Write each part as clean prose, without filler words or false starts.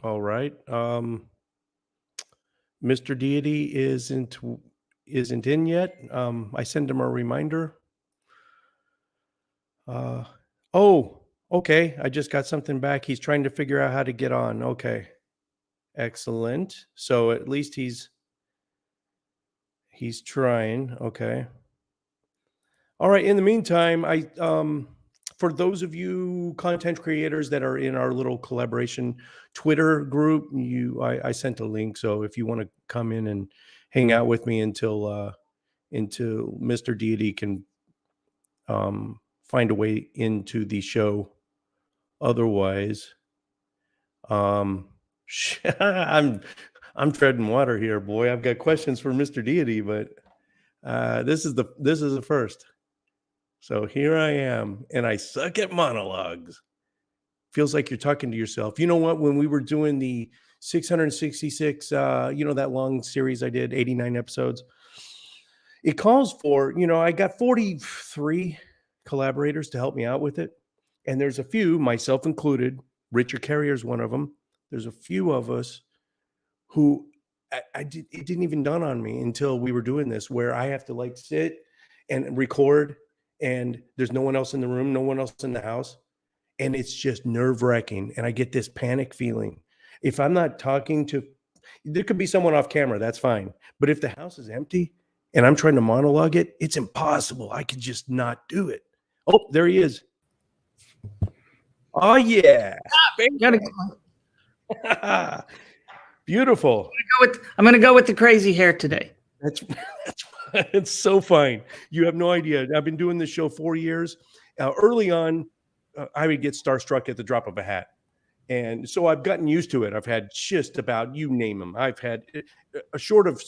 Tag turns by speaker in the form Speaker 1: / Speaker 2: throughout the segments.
Speaker 1: All right. Mr. Deity isn't in yet. I send him a reminder. Oh, okay. I just got something back. He's trying to figure out how to get on. Okay. Excellent. So at least he's trying. Okay. All right. In the meantime, for those of you content creators that are in our little collaboration Twitter group, I sent a link. So if you want to come in and hang out with me until Mr. Deity can find a way into the show. Otherwise, I'm treading water here, boy. I've got questions for Mr. Deity, but this is the first. So here I am, and I suck at monologues. Feels like you're talking to yourself. You know what? When we were doing the 666, that long series I did, 89 episodes, it calls for, I got 43 collaborators to help me out with it. And there's a few, myself included, Richard Carrier's one of them. There's a few of us who it didn't even dawn on me until we were doing this, where I have to sit and record, and there's no one else in the room, no one else in the house. And it's just nerve-wracking. And I get this panic feeling. If I'm not talking to, there could be someone off camera, that's fine. But if the house is empty and I'm trying to monologue it, it's impossible. I could just not do it. Oh, there he is. Oh, yeah. Beautiful.
Speaker 2: I'm going to go with the crazy hair today.
Speaker 1: It's so fine. You have no idea. I've been doing this show 4 years. Early on, I would get starstruck at the drop of a hat. And so I've gotten used to it. I've had just about, you name them. I've had a short of,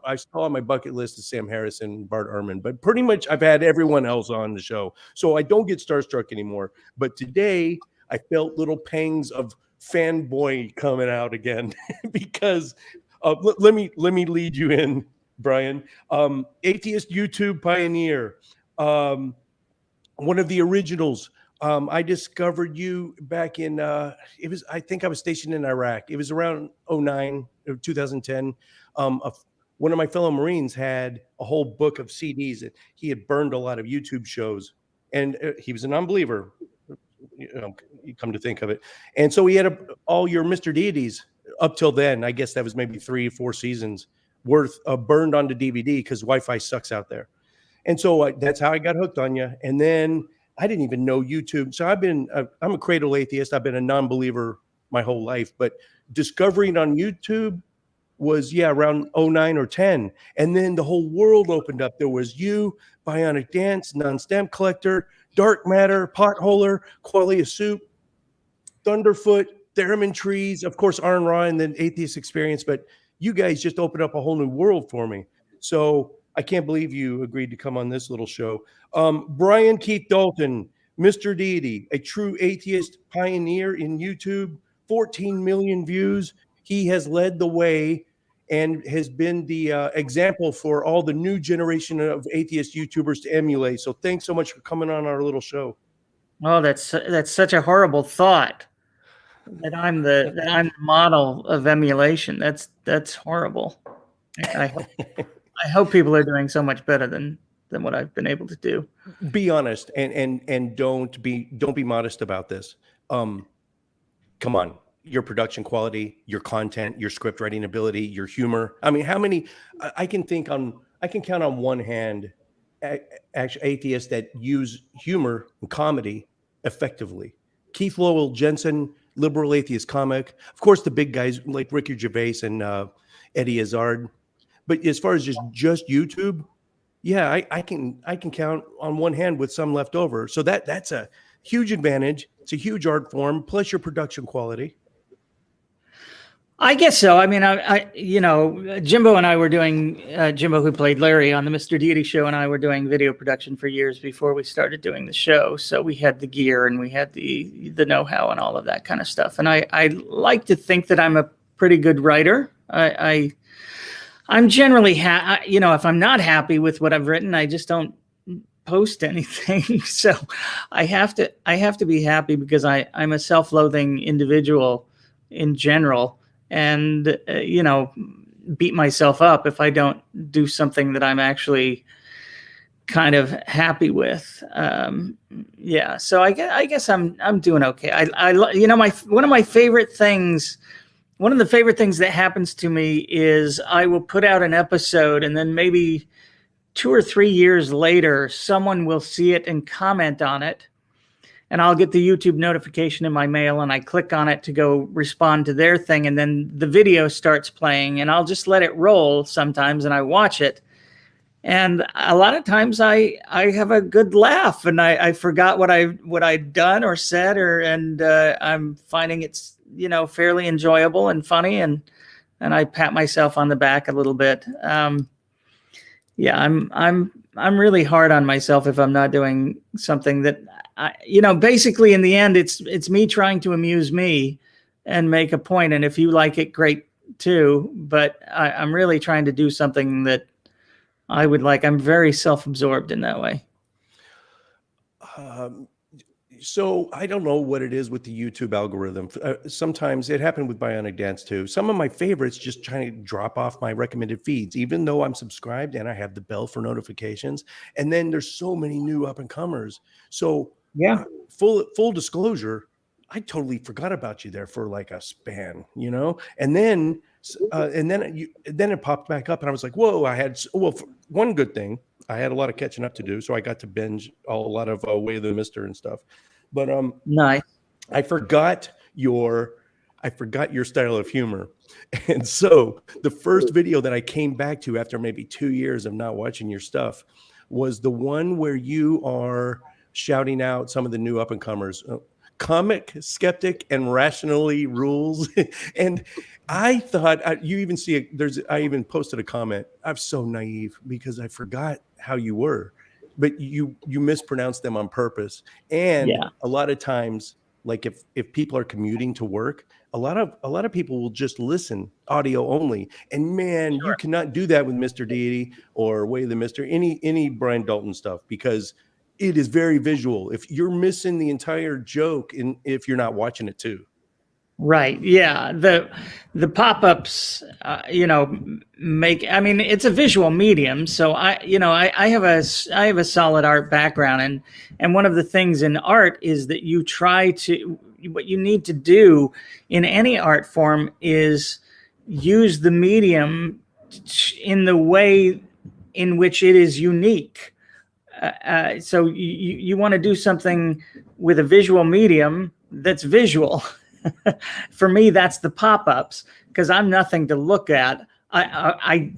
Speaker 1: I saw on my bucket list is Sam Harrison, Bart Ehrman, but pretty much I've had everyone else on the show. So I don't get starstruck anymore. But today I felt little pangs of fanboy coming out again because let me lead you in, Brian. Atheist YouTube pioneer, one of the originals. I discovered you back in, I think I was stationed in Iraq. It was around 2009 or 2010. One of my fellow Marines had a whole book of CDs that he had burned a lot of YouTube shows, and he was a non-believer, you come to think of it. And so he had all your Mr. Deities up till then. I guess that was maybe 3-4 seasons worth burned onto DVD because Wi-Fi sucks out there. And so that's how I got hooked on you. And then I didn't even know YouTube. So I'm a cradle atheist. I've been a non-believer my whole life, but discovering on YouTube was, around 2009 or 10. And then the whole world opened up. There was you, Bionic Dance, Non-Stamp Collector, Dark Matter, Potholer, Quality of Soup, Thunderfoot, Theremin Trees, of course, Arn Ra, and then Atheist Experience. But you guys just opened up a whole new world for me. So I can't believe you agreed to come on this little show. Brian Keith Dalton, Mr. Deity, a true atheist pioneer in YouTube, 14 million views. He has led the way and has been the example for all the new generation of atheist YouTubers to emulate. So thanks so much for coming on our little show.
Speaker 2: Oh, that's such a horrible thought. That I'm the model of emulation. That's horrible. I hope people are doing so much better than what I've been able to do.
Speaker 1: Be honest and don't be modest about this. Come on, your production quality, your content, your script writing ability, your humor. I mean, how many? I can count on one hand actually atheists that use humor and comedy effectively. Keith Lowell Jensen, liberal atheist comic. Of course, the big guys like Ricky Gervais and Eddie Izzard. But as far as just YouTube, I can count on one hand with some left over. So that's a huge advantage. It's a huge art form, plus your production quality.
Speaker 2: I guess so. I mean, Jimbo and I were doing, Jimbo, who played Larry on the Mr. Deity show, and I were doing video production for years before we started doing the show. So we had the gear and we had the know-how and all of that kind of stuff. And I like to think that I'm a pretty good writer. I'm generally, if I'm not happy with what I've written, I just don't post anything. So I have to be happy because I'm a self-loathing individual in general, and beat myself up if I don't do something that I'm actually kind of happy with. So I guess I'm doing okay. One of the favorite things that happens to me is I will put out an episode, and then maybe 2 or 3 years later, someone will see it and comment on it, and I'll get the YouTube notification in my mail, and I click on it to go respond to their thing, and then the video starts playing, and I'll just let it roll sometimes, and I watch it. And a lot of times I have a good laugh, and I forgot what I'd done or said, and I'm finding it's fairly enjoyable and funny, and I pat myself on the back a little bit. I'm really hard on myself if I'm not doing something that basically in the end it's me trying to amuse me and make a point, and if you like it, great too. But I'm really trying to do something that I would like. I'm very self-absorbed in that way.
Speaker 1: So I don't know what it is with the YouTube algorithm. Sometimes it happened with Bionic Dance too. Some of my favorites just trying to drop off my recommended feeds, even though I'm subscribed and I have the bell for notifications. And then there's so many new up and comers. So
Speaker 2: yeah,
Speaker 1: full disclosure, I totally forgot about you there for like a span, and then it popped back up, and I was like, whoa! One good thing, I had a lot of catching up to do, so I got to binge a lot of Way of the Mister and stuff. But
Speaker 2: nice.
Speaker 1: I forgot your style of humor, and so the first video that I came back to after maybe 2 years of not watching your stuff was the one where you are shouting out some of the new up and comers. Comic, skeptic, and rationally rules. And I thought you even see it. I even posted a comment. I'm so naive because I forgot how you were, but you mispronounced them on purpose. And a lot of times, like if people are commuting to work, a lot of people will just listen audio only. And man, you cannot do that with Mr. Deity or Way of the Mister, any Brian Dalton stuff, because it is very visual. If you're missing the entire joke, if you're not watching it too.
Speaker 2: Right. Yeah. The pop-ups, it's a visual medium. So I have a solid art background, and one of the things in art is that what you need to do in any art form is use the medium in the way in which it is unique. So you want to do something with a visual medium that's visual. For me, that's the pop-ups, because I'm nothing to look at. I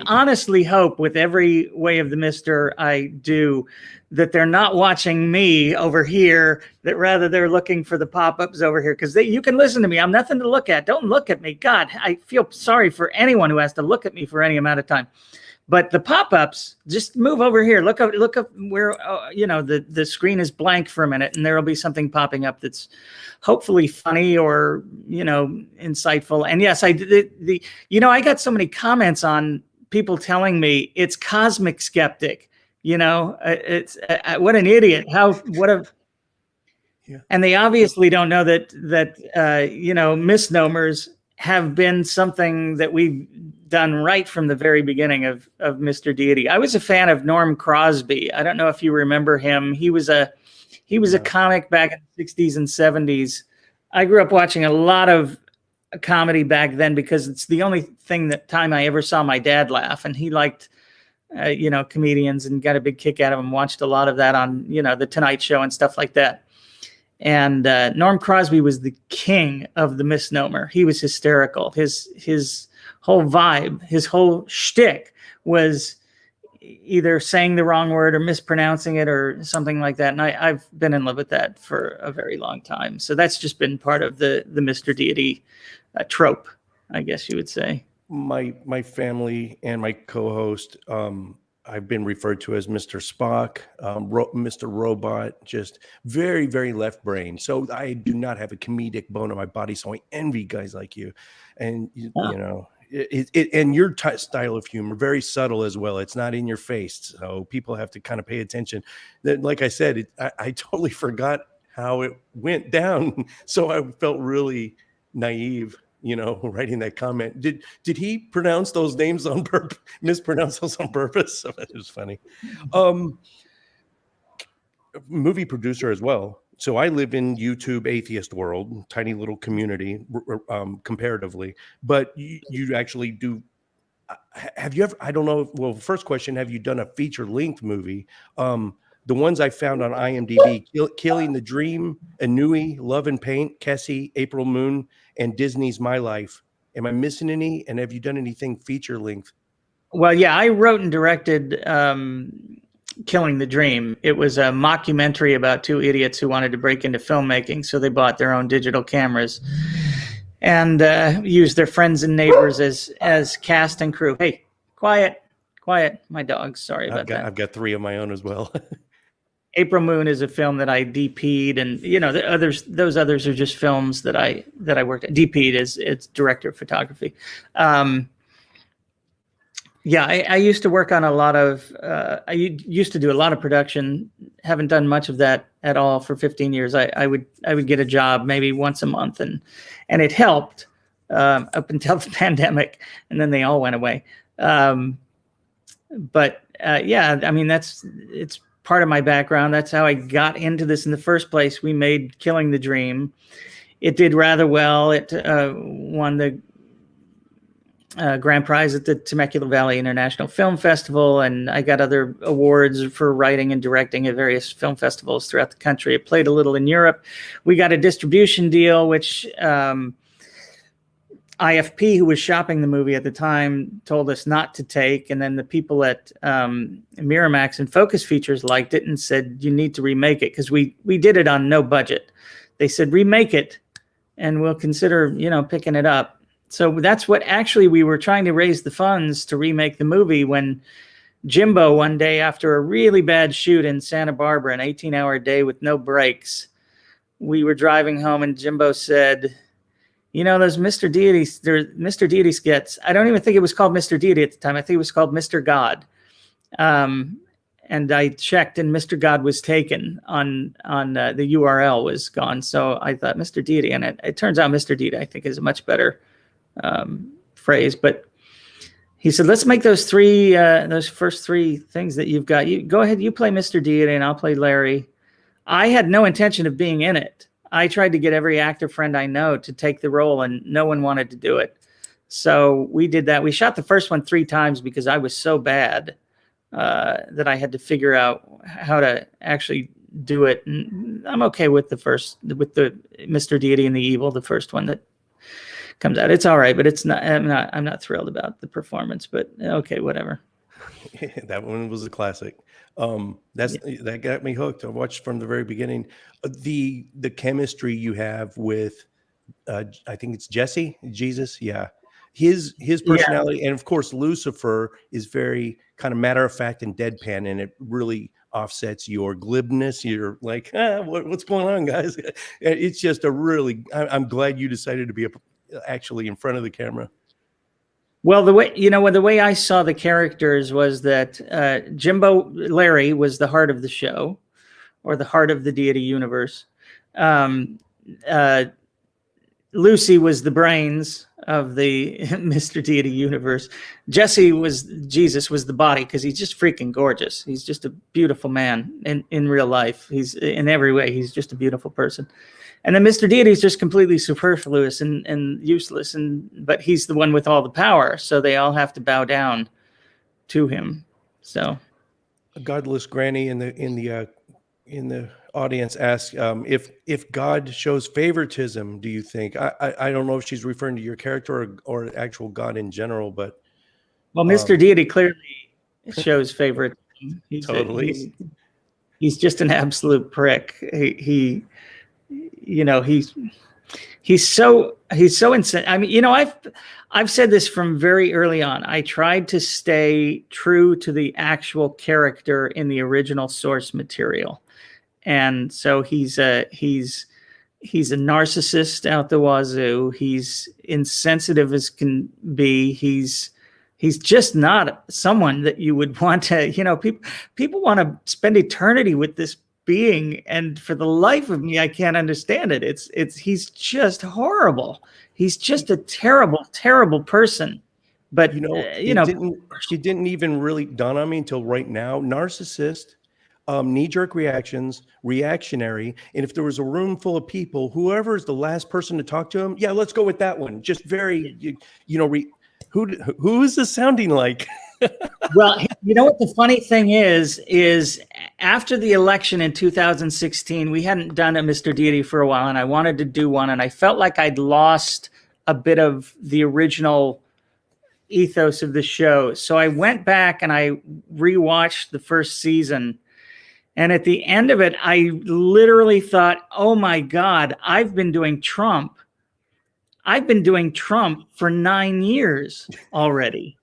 Speaker 2: honestly hope with every Way of the Mister I do that they're not watching me over here, that rather they're looking for the pop-ups over here, because you can listen to me. I'm nothing to look at. Don't look at me. God, I feel sorry for anyone who has to look at me for any amount of time. But the pop-ups, just move over here. Look up where the screen is blank for a minute, and there will be something popping up that's hopefully funny or insightful. And yes, I did I got so many comments on people telling me it's cosmic skeptic. It's what an idiot. And they obviously don't know that misnomers have been something that we've done right from the very beginning of Mr. Deity. I was a fan of Norm Crosby. I don't know if you remember him. He was a comic back in the 60s and 70s. I grew up watching a lot of comedy back then because it's the only time I ever saw my dad laugh, and he liked comedians and got a big kick out of them. Watched a lot of that on the Tonight Show and stuff like that. And Norm Crosby was the king of the misnomer. He was hysterical. His whole vibe, his whole shtick was either saying the wrong word or mispronouncing it or something like that. And I've been in love with that for a very long time. So that's just been part of the Mr. Deity trope, I guess you would say.
Speaker 1: My family and my co-host, I've been referred to as Mr. Spock, Mr. Robot, just very, very left brain. So I do not have a comedic bone in my body. So I envy guys like you. And, and your style of humor, very subtle as well. It's not in your face. So people have to kind of pay attention. Like I said, I totally forgot how it went down. So I felt really, naive, writing that comment. Did he pronounce those names on purpose? Mispronounce those on purpose? It was funny. Movie producer as well. So I live in YouTube atheist world, tiny little community, comparatively. But you actually do. Have you ever? I don't know. Well, first question: have you done a feature-length movie? The ones I found on IMDb: Killing the Dream, Anui, Love and Paint, Kessie, April Moon, and Disney's My Life. Am I missing any? And have you done anything feature-length?
Speaker 2: Well, yeah, I wrote and directed Killing the Dream. It was a mockumentary about two idiots who wanted to break into filmmaking, so they bought their own digital cameras and used their friends and neighbors as cast and crew. Hey, quiet, my dogs. Sorry about that.
Speaker 1: I've got 3 of my own as well.
Speaker 2: April Moon is a film that I DP'd, and those others are just films that I worked at. DP'd is it's director of photography. Yeah, I used to work on a lot of. I used to do a lot of production. Haven't done much of that at all for 15 years. I would get a job maybe once a month, and it helped up until the pandemic, and then they all went away. But yeah, I mean it's part of my background. That's how I got into this in the first place. We made Killing the Dream. It did rather well. It won the grand prize at the Temecula Valley International Film Festival, and I got other awards for writing and directing at various film festivals throughout the country. It played a little in Europe. We got a distribution deal, which IFP, who was shopping the movie at the time, told us not to take, and then the people at Miramax and Focus Features liked it and said, you need to remake it, because we did it on no budget. They said, remake it, and we'll consider, picking it up. So that's what actually we were trying to raise the funds to remake the movie when Jimbo, one day after a really bad shoot in Santa Barbara, an 18-hour day with no breaks, we were driving home and Jimbo said, those Mr. Deity skits, I don't even think it was called Mr. Deity at the time. I think it was called Mr. God. And I checked and Mr. God was taken on the URL was gone. So I thought Mr. Deity, and it turns out Mr. Deity, I think, is a much better phrase. But he said, let's make those first 3 things that you've got. You go ahead, you play Mr. Deity and I'll play Larry. I had no intention of being in it. I tried to get every actor friend I know to take the role, and no one wanted to do it. So we did that. We shot the first one 3 times because I was so bad that I had to figure out how to actually do it. And I'm okay with the Mr. Deity and the Evil, the first one that comes out. It's all right, but it's not. I'm not thrilled about the performance. But okay, whatever.
Speaker 1: That one was a classic. That got me hooked. I watched from the very beginning. The chemistry you have with, I think it's Jesus. Yeah. His personality. Yeah. And of course, Lucifer is very kind of matter of fact and deadpan, and it really offsets your glibness. You're like, what's going on, guys? It's just I'm glad you decided to be actually in front of the camera.
Speaker 2: Well, the way I saw the characters was that Larry was the heart of the show, or the heart of the Deity universe. Lucy was the brains of the Mr. Deity universe. Jesus was the body, because he's just freaking gorgeous. He's just a beautiful man in real life. He's in every way. He's just a beautiful person. And then Mr. Deity is just completely superfluous and useless, but he's the one with all the power, so they all have to bow down to him. So,
Speaker 1: a godless granny in the audience asks if God shows favoritism. Do you think? I don't know if she's referring to your character or actual God in general, but
Speaker 2: Mr. Deity clearly shows favoritism. He's just an absolute prick. He's so insane. I mean, I've said this from very early on. I tried to stay true to the actual character in the original source material, and so he's a narcissist out the wazoo. He's insensitive as can be. He's just not someone that you would want to. People want to spend eternity with this being, and for the life of me, I can't understand it. He's just horrible. He's just a terrible, terrible person. But
Speaker 1: it didn't even really dawn on me until right now. Narcissist, knee-jerk reactions, reactionary, and if there was a room full of people, whoever is the last person to talk to him, yeah, let's go with that one. Just very, who is this sounding like?
Speaker 2: Well, you know what the funny thing is after the election in 2016, we hadn't done a Mr. Deity for a while, and I wanted to do one, and I felt like I'd lost a bit of the original ethos of the show. So I went back and I rewatched the first season. And at the end of it, I literally thought, oh my God, I've been doing Trump. I've been doing Trump for 9 years already.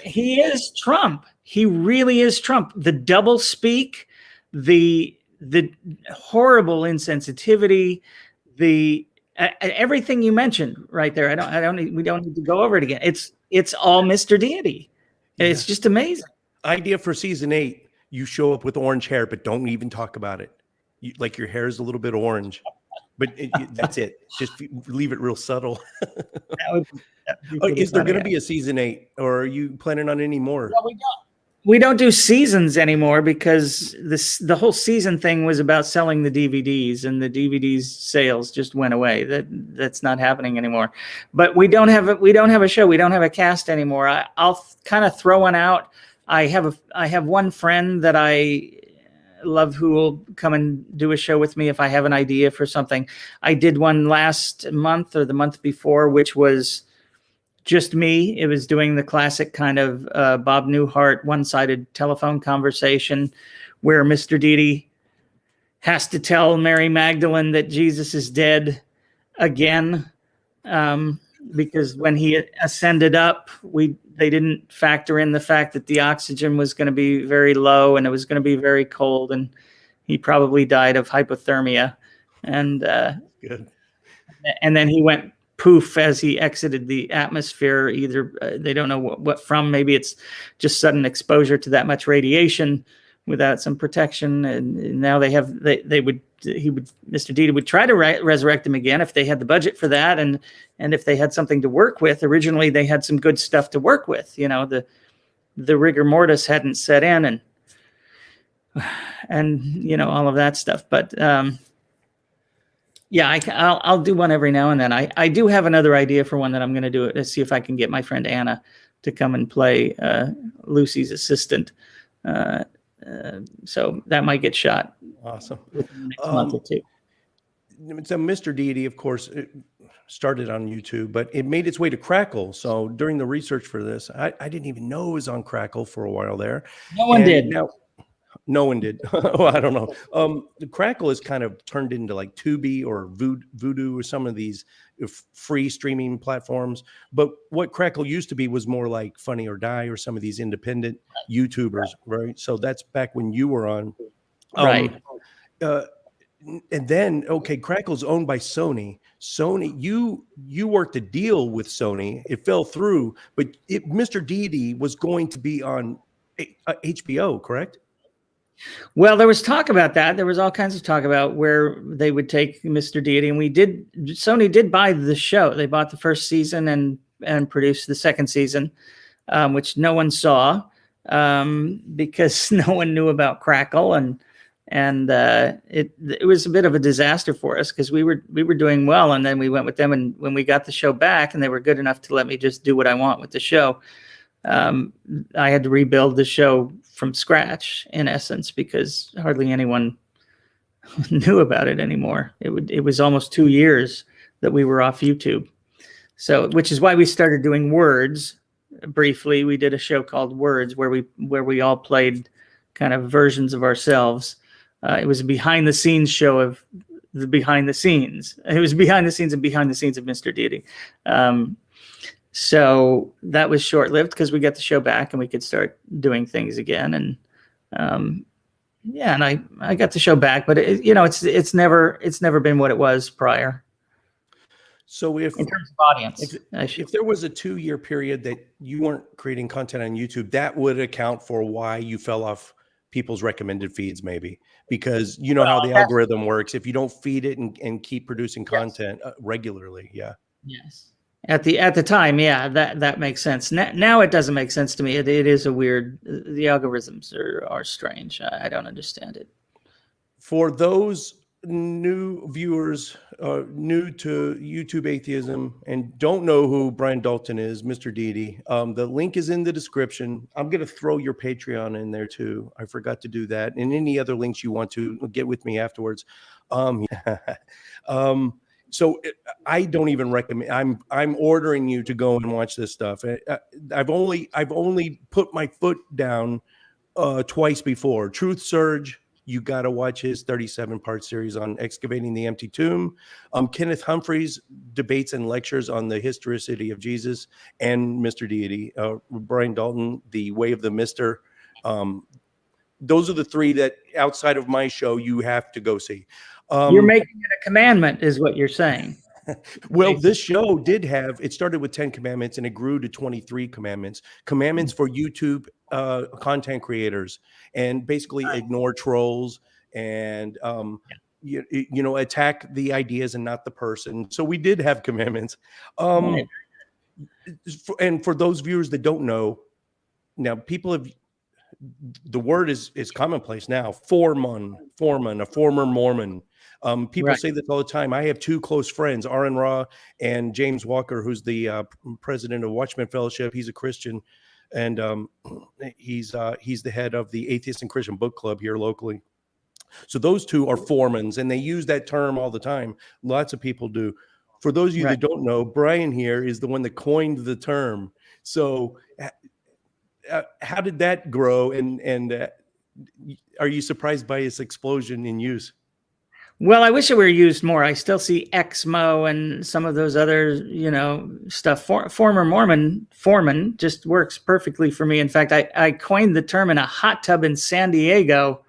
Speaker 2: He is Trump. He really is Trump. The double speak, the horrible insensitivity, everything you mentioned right there. We don't need to go over it again. It's all Mr. Deity. It's just amazing.
Speaker 1: Idea for season 8. You show up with orange hair, but don't even talk about it. Like your hair is a little bit orange, but that's it. Just leave it real subtle. Is there going to be a season 8, or are you planning on any more?
Speaker 2: No, we don't do seasons anymore because the whole season thing was about selling the DVDs, and the DVDs sales just went away. That's not happening anymore. But we don't have a show. We don't have a cast anymore. I'll kind of throw one out. I have one friend that I love who will come and do a show with me if I have an idea for something. I did one last month or the month before, which was just me. It was doing the classic kind of Bob Newhart one-sided telephone conversation where Mr. Deity has to tell Mary Magdalene that Jesus is dead again, because when he ascended up, they didn't factor in the fact that the oxygen was going to be very low and it was going to be very cold, and he probably died of hypothermia. And
Speaker 1: good.
Speaker 2: And then he went poof as he exited the atmosphere. Either they don't know what from. Maybe it's just sudden exposure to that much radiation without some protection. And now Mr. Deity would try to resurrect him again if they had the budget for that, and if they had something to work with. Originally, they had some good stuff to work with. The rigor mortis hadn't set in, and all of that stuff. But yeah, I'll do one every now and then. I do have another idea for one that I'm going to do. Let's see if I can get my friend Anna to come and play Lucy's assistant. So that might get shot.
Speaker 1: Awesome.
Speaker 2: Next month or two.
Speaker 1: So Mr. Deity, of course, it started on YouTube, but it made its way to Crackle. So during the research for this, I didn't even know it was on Crackle for a while there.
Speaker 2: No one did.
Speaker 1: No one did. Oh, I don't know. The Crackle is kind of turned into like Tubi or Vudu or some of these free streaming platforms. But what Crackle used to be was more like Funny or Die or some of these independent YouTubers, right? So that's back when you were on.
Speaker 2: Right.
Speaker 1: And then, okay, Crackle's owned by Sony. Sony, you worked a deal with Sony. It fell through, but Mr. Deity was going to be on HBO, correct?
Speaker 2: Well, there was talk about that. There was all kinds of talk about where they would take Mr. Deity, and Sony did buy the show. They bought the first season and produced the second season, which no one saw because no one knew about Crackle, and it was a bit of a disaster for us because we were doing well, and then we went with them, and when we got the show back, and they were good enough to let me just do what I want with the show, I had to rebuild the show from scratch, in essence, because hardly anyone knew about it anymore. It was almost 2 years that we were off YouTube. So, which is why we started doing Words. Briefly, we did a show called Words where we all played kind of versions of ourselves. It was a behind the scenes show of the behind the scenes. It was behind the scenes of Mr. Deity. So that was short-lived because we got the show back and we could start doing things again. And and I got the show back, but it's never been what it was prior.
Speaker 1: So in
Speaker 2: terms of audience,
Speaker 1: if there was a 2-year period that you weren't creating content on YouTube, that would account for why you fell off people's recommended feeds, maybe, because you know how the algorithm works. If you don't feed it and keep producing content regularly. Yeah.
Speaker 2: Yes. At the time, yeah, that makes sense. Now it doesn't make sense to me. It is a weird. The algorithms are strange. I don't understand it.
Speaker 1: For those new viewers, new to YouTube atheism, and don't know who Brian Dalton is, Mr. Deity, the link is in the description. I'm going to throw your Patreon in there too. I forgot to do that, and any other links you want to get with me afterwards. So I don't even recommend. I'm ordering you to go and watch this stuff. I've only put my foot down twice before. Truth Surge. You got to watch his 37-part series on excavating the empty tomb. Kenneth Humphreys debates and lectures on the historicity of Jesus, and Mr. Deity. Brian Dalton, The Way of the Mister. Those are the three that outside of my show you have to go see.
Speaker 2: You're making it a commandment, is what you're saying.
Speaker 1: Well, this show it started with 10 commandments and it grew to 23 commandments for YouTube content creators, and basically ignore trolls and, you know, attack the ideas and not the person. So we did have commandments. And for those viewers that don't know, now the word is commonplace now. Foreman, a former Mormon. People say this all the time. I have two close friends, Aaron Ra and James Walker, who's the president of Watchman Fellowship. He's a Christian, and he's the head of the Atheist and Christian Book Club here locally. So those two are foremans, and they use that term all the time. Lots of people do. For those of you that don't know, Brian here is the one that coined the term. So how did that grow, and are you surprised by its explosion in use?
Speaker 2: Well, I wish it were used more. I still see Exmo and some of those other, you know, stuff. Former Mormon, foreman, just works perfectly for me. In fact, I coined the term in a hot tub in San Diego.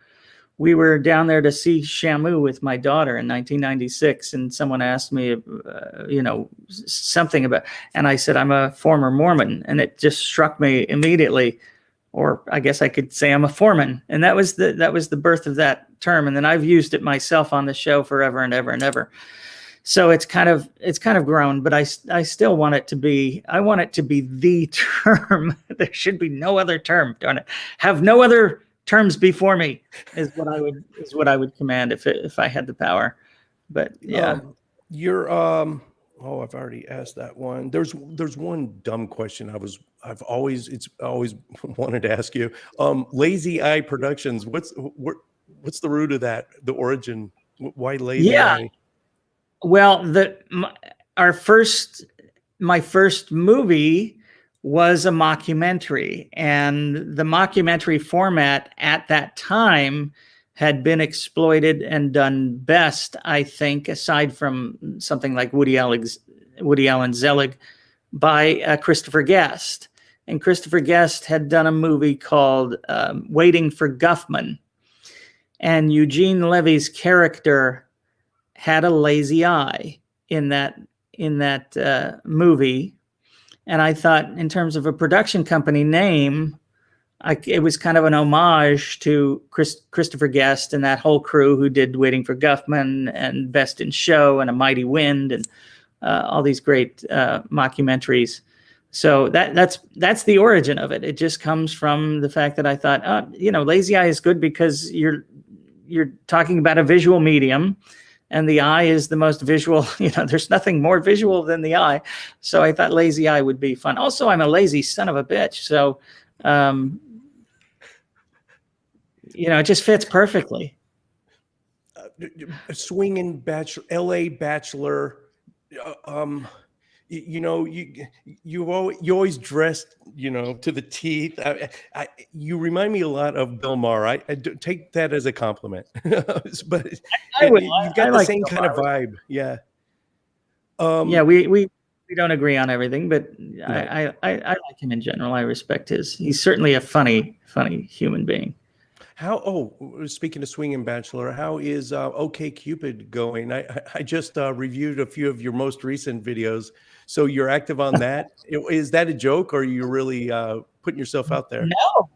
Speaker 2: We were down there to see Shamu with my daughter in 1996, and someone asked me, you know, something about, and I said, I'm a former Mormon, and it just struck me immediately. Or I guess I could say I'm a foreman, and that was the birth of that term. And then I've used it myself on the show forever and ever and ever. So it's kind of grown, but I still want it to be. I want it to be the term. There should be no other term. Darn it, have no other terms before me is what I would command if I had the power. But yeah,
Speaker 1: you're I've already asked that one. There's one dumb question I've always wanted to ask you. Lazy Eye Productions. What's the root of that? The origin? Why Lazy Eye?
Speaker 2: Well, my first movie was a mockumentary, and the mockumentary format at that time had been exploited and done best, I think, aside from something like Woody Allen Zelig, by Christopher Guest. And Christopher Guest had done a movie called Waiting for Guffman. And Eugene Levy's character had a lazy eye in that movie. And I thought, in terms of a production company name, it was kind of an homage to Christopher Guest and that whole crew who did Waiting for Guffman and Best in Show and A Mighty Wind and all these great mockumentaries. So that's the origin of it. It just comes from the fact that I thought, you know, Lazy Eye is good because you're talking about a visual medium, and the eye is the most visual. You know, there's nothing more visual than the eye. So I thought Lazy Eye would be fun. Also, I'm a lazy son of a bitch, so you know, it just fits perfectly.
Speaker 1: Swinging bachelor, LA Bachelor. You know, you always dressed, you know, to the teeth. You remind me a lot of Bill Maher. I take that as a compliment, but you've got the same kind of vibe. Yeah.
Speaker 2: Yeah, we don't agree on everything, but I like him in general. I respect he's certainly a funny human being.
Speaker 1: Speaking of Swinging Bachelor, how is OK Cupid going? I just reviewed a few of your most recent videos. So you're active on that. Is that a joke, or are you really putting yourself out there?
Speaker 2: No,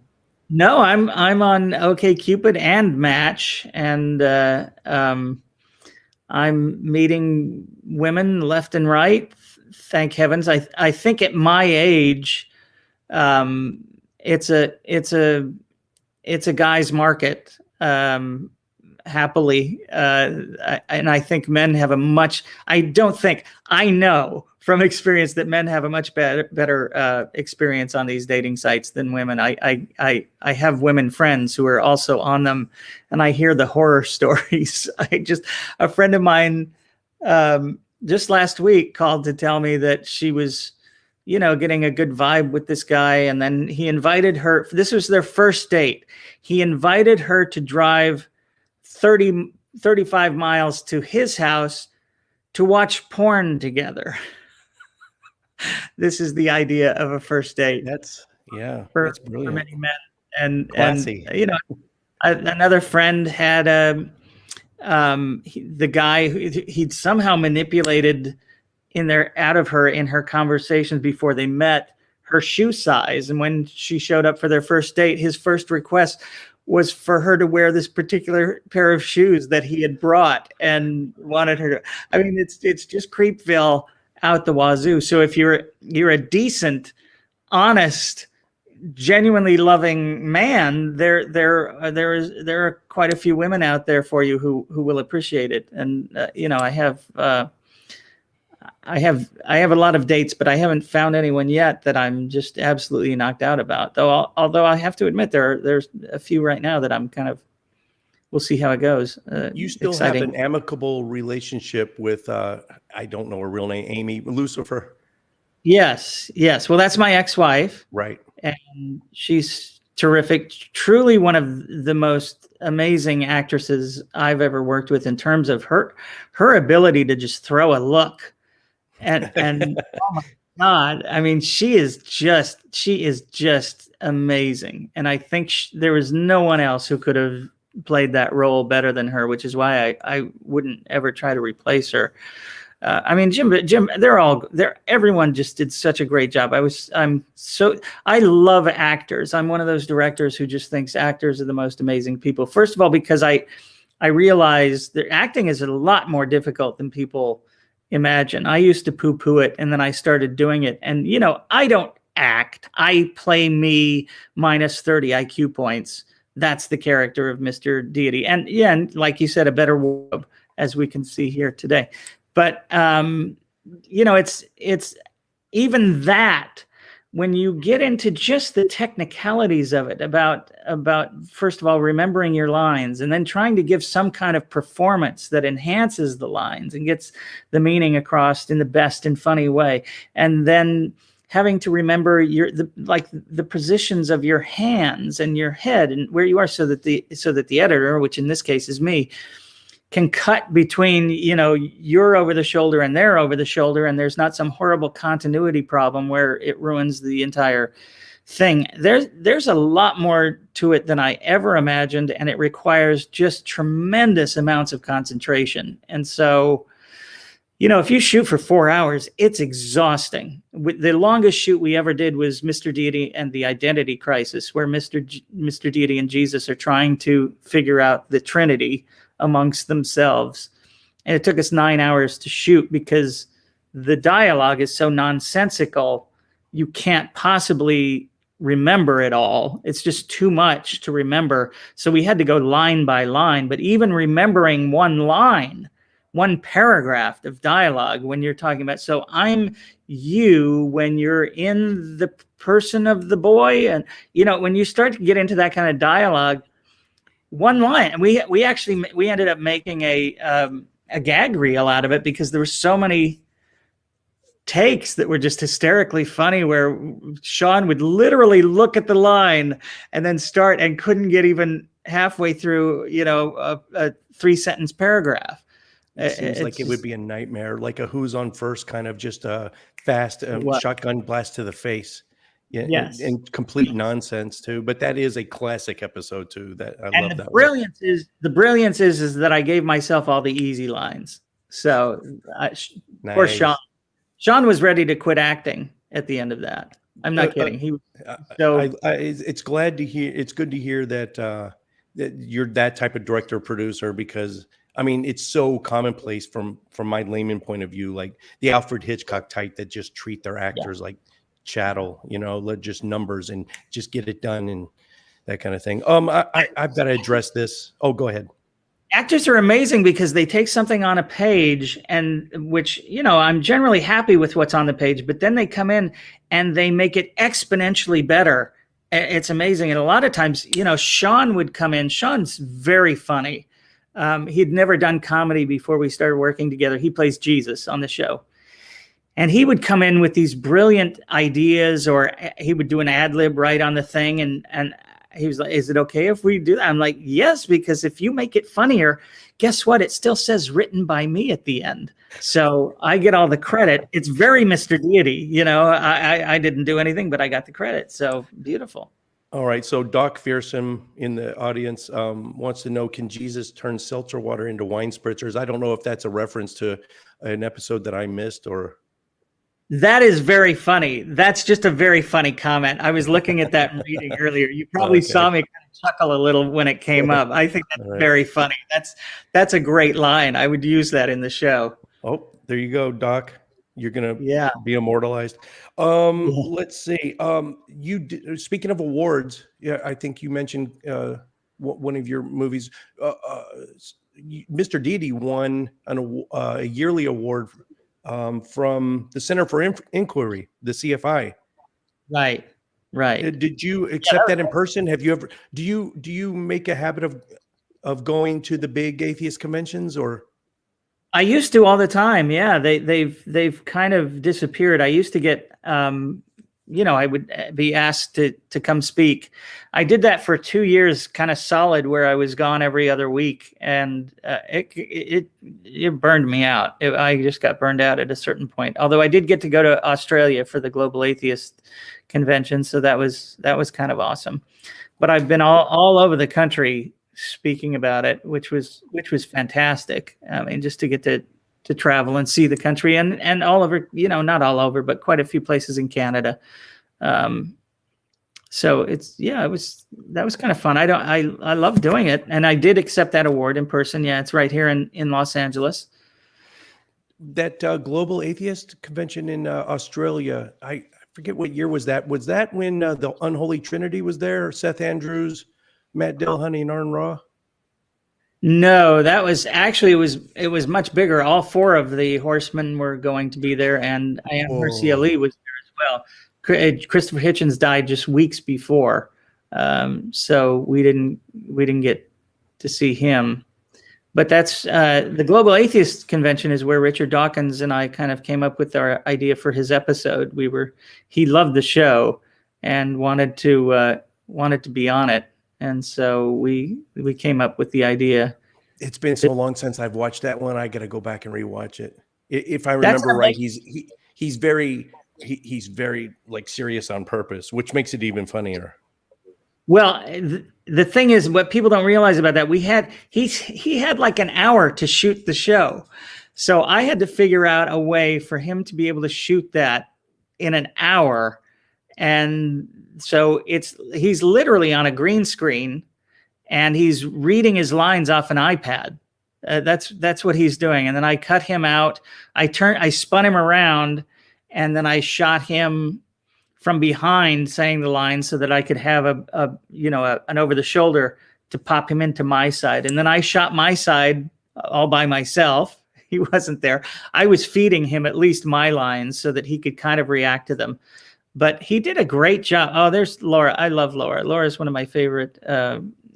Speaker 2: No, I'm on OkCupid and Match, and I'm meeting women left and right. Thank heavens. I think at my age, it's a guy's market. Happily, and I think men have a much. I know from experience that men have a much better experience on these dating sites than women. I have women friends who are also on them, and I hear the horror stories. A friend of mine just last week called to tell me that she was, getting a good vibe with this guy, and then he invited her. This was their first date. He invited her to drive 35 miles to his house to watch porn together. This is the idea of a first date.
Speaker 1: That's brilliant.
Speaker 2: For many men. And
Speaker 1: classy.
Speaker 2: Another friend had the guy he'd somehow manipulated out of her in her conversations before they met, her shoe size. And when she showed up for their first date, his first request was for her to wear this particular pair of shoes that he had brought and wanted her to. I mean, it's just creepville out the wazoo. So if you're a decent, honest, genuinely loving man, there are quite a few women out there for you who will appreciate it. And I have a lot of dates, but I haven't found anyone yet that I'm just absolutely knocked out about. Although I have to admit there's a few right now that I'm kind of. We'll see how it goes.
Speaker 1: You still have an amicable relationship with I don't know her real name, Amy Lucifer.
Speaker 2: Yes. Well, that's my ex-wife.
Speaker 1: Right.
Speaker 2: And she's terrific. Truly one of the most amazing actresses I've ever worked with in terms of her ability to just throw a look. And oh my God, I mean, she is just amazing. And I think there was no one else who could have played that role better than her, which is why I wouldn't ever try to replace her. I mean, Jim, everyone just did such a great job. I love actors. I'm one of those directors who just thinks actors are the most amazing people. First of all, because I realize that acting is a lot more difficult than people imagine. I used to poo-poo it, and then I started doing it. And, I don't act. I play me minus 30 IQ points. That's the character of Mr. Deity. And and like you said, a better wardrobe, as we can see here today. But, it's even that when you get into just the technicalities of it about first of all, remembering your lines and then trying to give some kind of performance that enhances the lines and gets the meaning across in the best and funny way. And then having to remember the positions of your hands and your head and where you are so that the editor, which in this case is me, can cut between, you're over the shoulder and they're over the shoulder, and there's not some horrible continuity problem where it ruins the entire thing. There's a lot more to it than I ever imagined, and it requires just tremendous amounts of concentration. And so, if you shoot for 4 hours, it's exhausting. The longest shoot we ever did was Mr. Deity and the Identity Crisis, where Mr. Deity and Jesus are trying to figure out the Trinity amongst themselves. And it took us 9 hours to shoot because the dialogue is so nonsensical. You can't possibly remember it all. It's just too much to remember. So we had to go line by line, but even remembering one line, one paragraph of dialogue when you're talking about, so I'm you when you're in the person of the boy. And, when you start to get into that kind of dialogue, one line, and we ended up making a gag reel out of it because there were so many takes that were just hysterically funny where Sean would literally look at the line and then start and couldn't get even halfway through, a 3-sentence paragraph.
Speaker 1: It seems like it would be a nightmare, like a who's on first kind of just a fast shotgun blast to the face. Yeah,
Speaker 2: yes.
Speaker 1: and complete nonsense too. But that is a classic episode too. That I love.
Speaker 2: The brilliance is that I gave myself all the easy lines. So, nice. Of course, Sean was ready to quit acting at the end of that. I'm not kidding. He was
Speaker 1: it's glad to hear. It's good to hear that that you're that type of director producer, because I mean it's so commonplace from my layman point of view, like the Alfred Hitchcock type that just treat their actors like chattel, just numbers and just get it done and that kind of thing. I've got to address this. Oh, go ahead.
Speaker 2: Actors are amazing because they take something on a page and which, I'm generally happy with what's on the page, but then they come in and they make it exponentially better. It's amazing. And a lot of times, Sean would come in. Sean's very funny. He'd never done comedy before we started working together. He plays Jesus on the show. And he would come in with these brilliant ideas, or he would do an ad lib right on the thing. And he was like, is it okay if we do that? I'm like, yes, because if you make it funnier, guess what? It still says written by me at the end. So I get all the credit. It's very Mr. Deity. I didn't do anything, but I got the credit. So beautiful.
Speaker 1: All right. So Doc Fearsome in the audience wants to know, can Jesus turn seltzer water into wine spritzers? I don't know if that's a reference to an episode that I missed or...
Speaker 2: That is very funny. That's just a very funny comment. I was looking at that and reading earlier. You probably saw me kind of chuckle a little when it came up. I think that's very funny. That's a great line. I would use that in the show.
Speaker 1: Oh, there you go, Doc. You're gonna be immortalized. Let's see. Speaking of awards, I think you mentioned one of your movies. Mr. Deity won a yearly award from the Center for Inquiry, the CFI.
Speaker 2: Right.
Speaker 1: Did you accept that in person? Have you ever? Do you make a habit of going to the big atheist conventions, or?
Speaker 2: I used to all the time. Yeah, they've kind of disappeared. I used to get I would be asked to come speak. I did that for 2 years, kind of solid, where I was gone every other week, and it burned me out. I just got burned out at a certain point. Although I did get to go to Australia for the Global Atheist Convention, so that was kind of awesome. But I've been all over the country speaking about it, which was fantastic. I mean, just to get to travel and see the country and all over, not all over, but quite a few places in Canada. So that was kind of fun. I love doing it. And I did accept that award in person. Yeah. It's right here in Los Angeles.
Speaker 1: That Global Atheist Convention in Australia, I forget what year was that. Was that when the Unholy Trinity was there? Seth Andrews, Matt Dillahunty, and Arn Ra?
Speaker 2: No, that was actually, it was much bigger. All four of the horsemen were going to be there, and Marcia Lee was there as well. Christopher Hitchens died just weeks before, so we didn't get to see him. But that's the Global Atheist Convention is where Richard Dawkins and I kind of came up with our idea for his episode. He loved the show and wanted to be on it. And so we came up with the idea.
Speaker 1: It's been so long since I've watched that one. I got to go back and rewatch it. If I remember right, he's very like serious on purpose, which makes it even funnier.
Speaker 2: Well, the thing is, what people don't realize about that, he had like an hour to shoot the show. So I had to figure out a way for him to be able to shoot that in an hour. And so he's literally on a green screen and he's reading his lines off an iPad. That's what he's doing. And then I cut him out. I spun him around, and then I shot him from behind saying the lines so that I could have an over the shoulder to pop him into my side. And then I shot my side all by myself. He wasn't there. I was feeding him at least my lines so that he could kind of react to them. But he did a great job. Oh, there's Laura. I love Laura. Laura's one of my favorite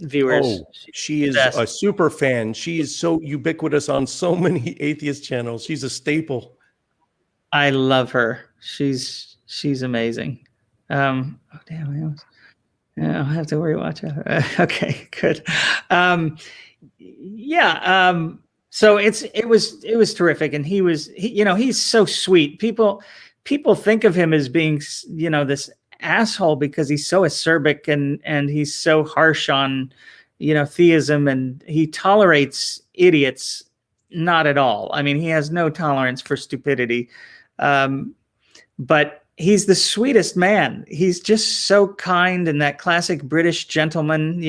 Speaker 2: viewers.
Speaker 1: Oh, she is a super fan. She is so ubiquitous on so many atheist channels. She's a staple.
Speaker 2: I love her. She's amazing. Oh, damn. I'll have to watch her. Okay, good. So it was terrific. And he's so sweet. People think of him as being, this asshole because he's so acerbic and he's so harsh on, theism, and he tolerates idiots. Not at all. I mean, he has no tolerance for stupidity. But he's the sweetest man. He's just so kind and that classic British gentleman,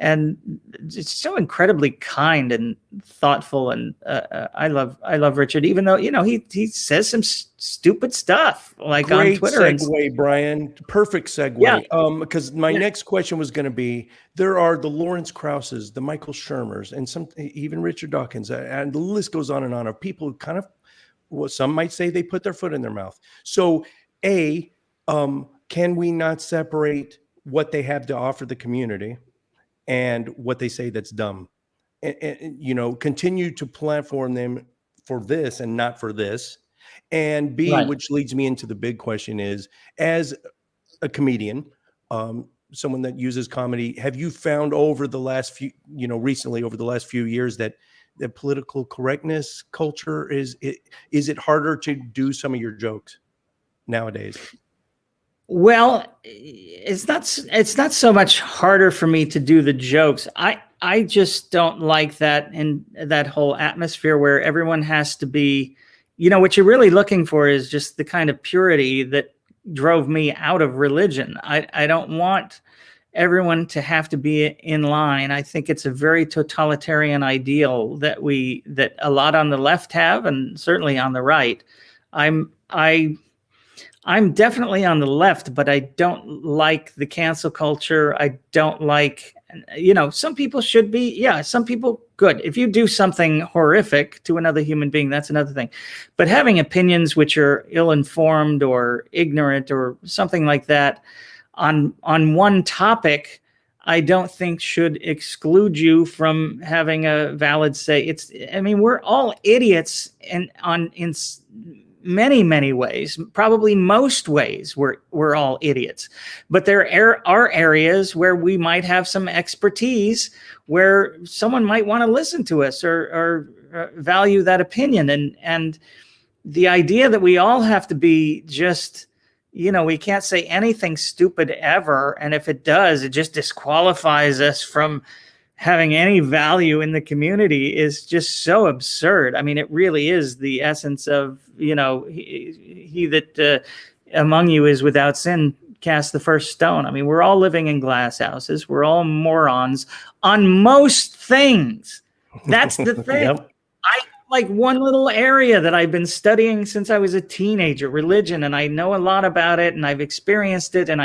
Speaker 2: and it's so incredibly kind and thoughtful. And I love Richard, even though, he says some stupid stuff like
Speaker 1: Great
Speaker 2: on Twitter.
Speaker 1: segue, Brian. Perfect segue.
Speaker 2: Yeah.
Speaker 1: Because my next question was going to be: there are the Lawrence Krauses, the Michael Shermers, and even Richard Dawkins, and the list goes on and on of people who kind of, well, some might say they put their foot in their mouth. So, can we not separate what they have to offer the community and what they say that's dumb? And continue to platform them for this and not for this. And B,
Speaker 2: Right.
Speaker 1: which leads me into the big question is, as a comedian, someone that uses comedy, have you found over the last few, recently over the last few years that the political correctness culture is it harder to do some of your jokes nowadays?
Speaker 2: Well, it's not so much harder for me to do the jokes. I just don't like that, and that whole atmosphere where everyone has to be, what you're really looking for is just the kind of purity that drove me out of religion. I don't want everyone to have to be in line. I think it's a very totalitarian ideal that a lot on the left have, and certainly on the right. I'm definitely on the left, but I don't like the cancel culture. I don't like, some people should be, some people, good. If you do something horrific to another human being, that's another thing. But having opinions which are ill-informed or ignorant or something like that on one topic, I don't think should exclude you from having a valid say. We're all idiots in many, many ways, probably most ways we're all idiots, but there are areas where we might have some expertise where someone might want to listen to us or value that opinion. And the idea that we all have to be just, we can't say anything stupid ever. And if it does, it just disqualifies us from having any value in the community is just so absurd. It really is the essence of, he that among you is without sin cast the first stone. We're all living in glass houses. We're all morons on most things. That's the thing.
Speaker 1: Yep.
Speaker 2: I like one little area that I've been studying since I was a teenager, religion, and I know a lot about it, and I've experienced it, and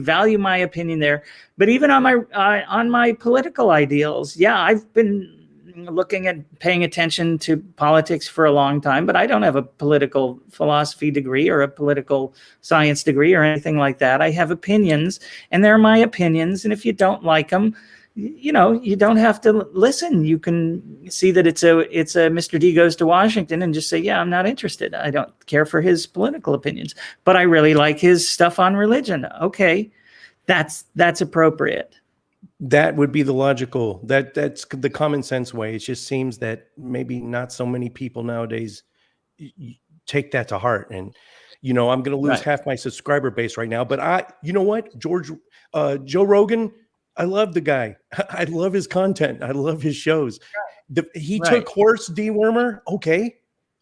Speaker 2: value my opinion there. But even on my political ideals, I've been looking at paying attention to politics for a long time, but I don't have a political philosophy degree or a political science degree or anything like that. I have opinions, and they're my opinions, and if you don't like them, you don't have to listen. You can see that it's a Mr. D goes to Washington and just say, I'm not interested. I don't care for his political opinions, but I really like his stuff on religion. Okay, that's appropriate.
Speaker 1: That would be the logical, that's the common sense way. It just seems that maybe not so many people nowadays take that to heart. And, I'm going to lose half my subscriber base right now, but you know what, Joe Rogan, I love the guy. I love his content. I love his shows. He took horse dewormer. Okay.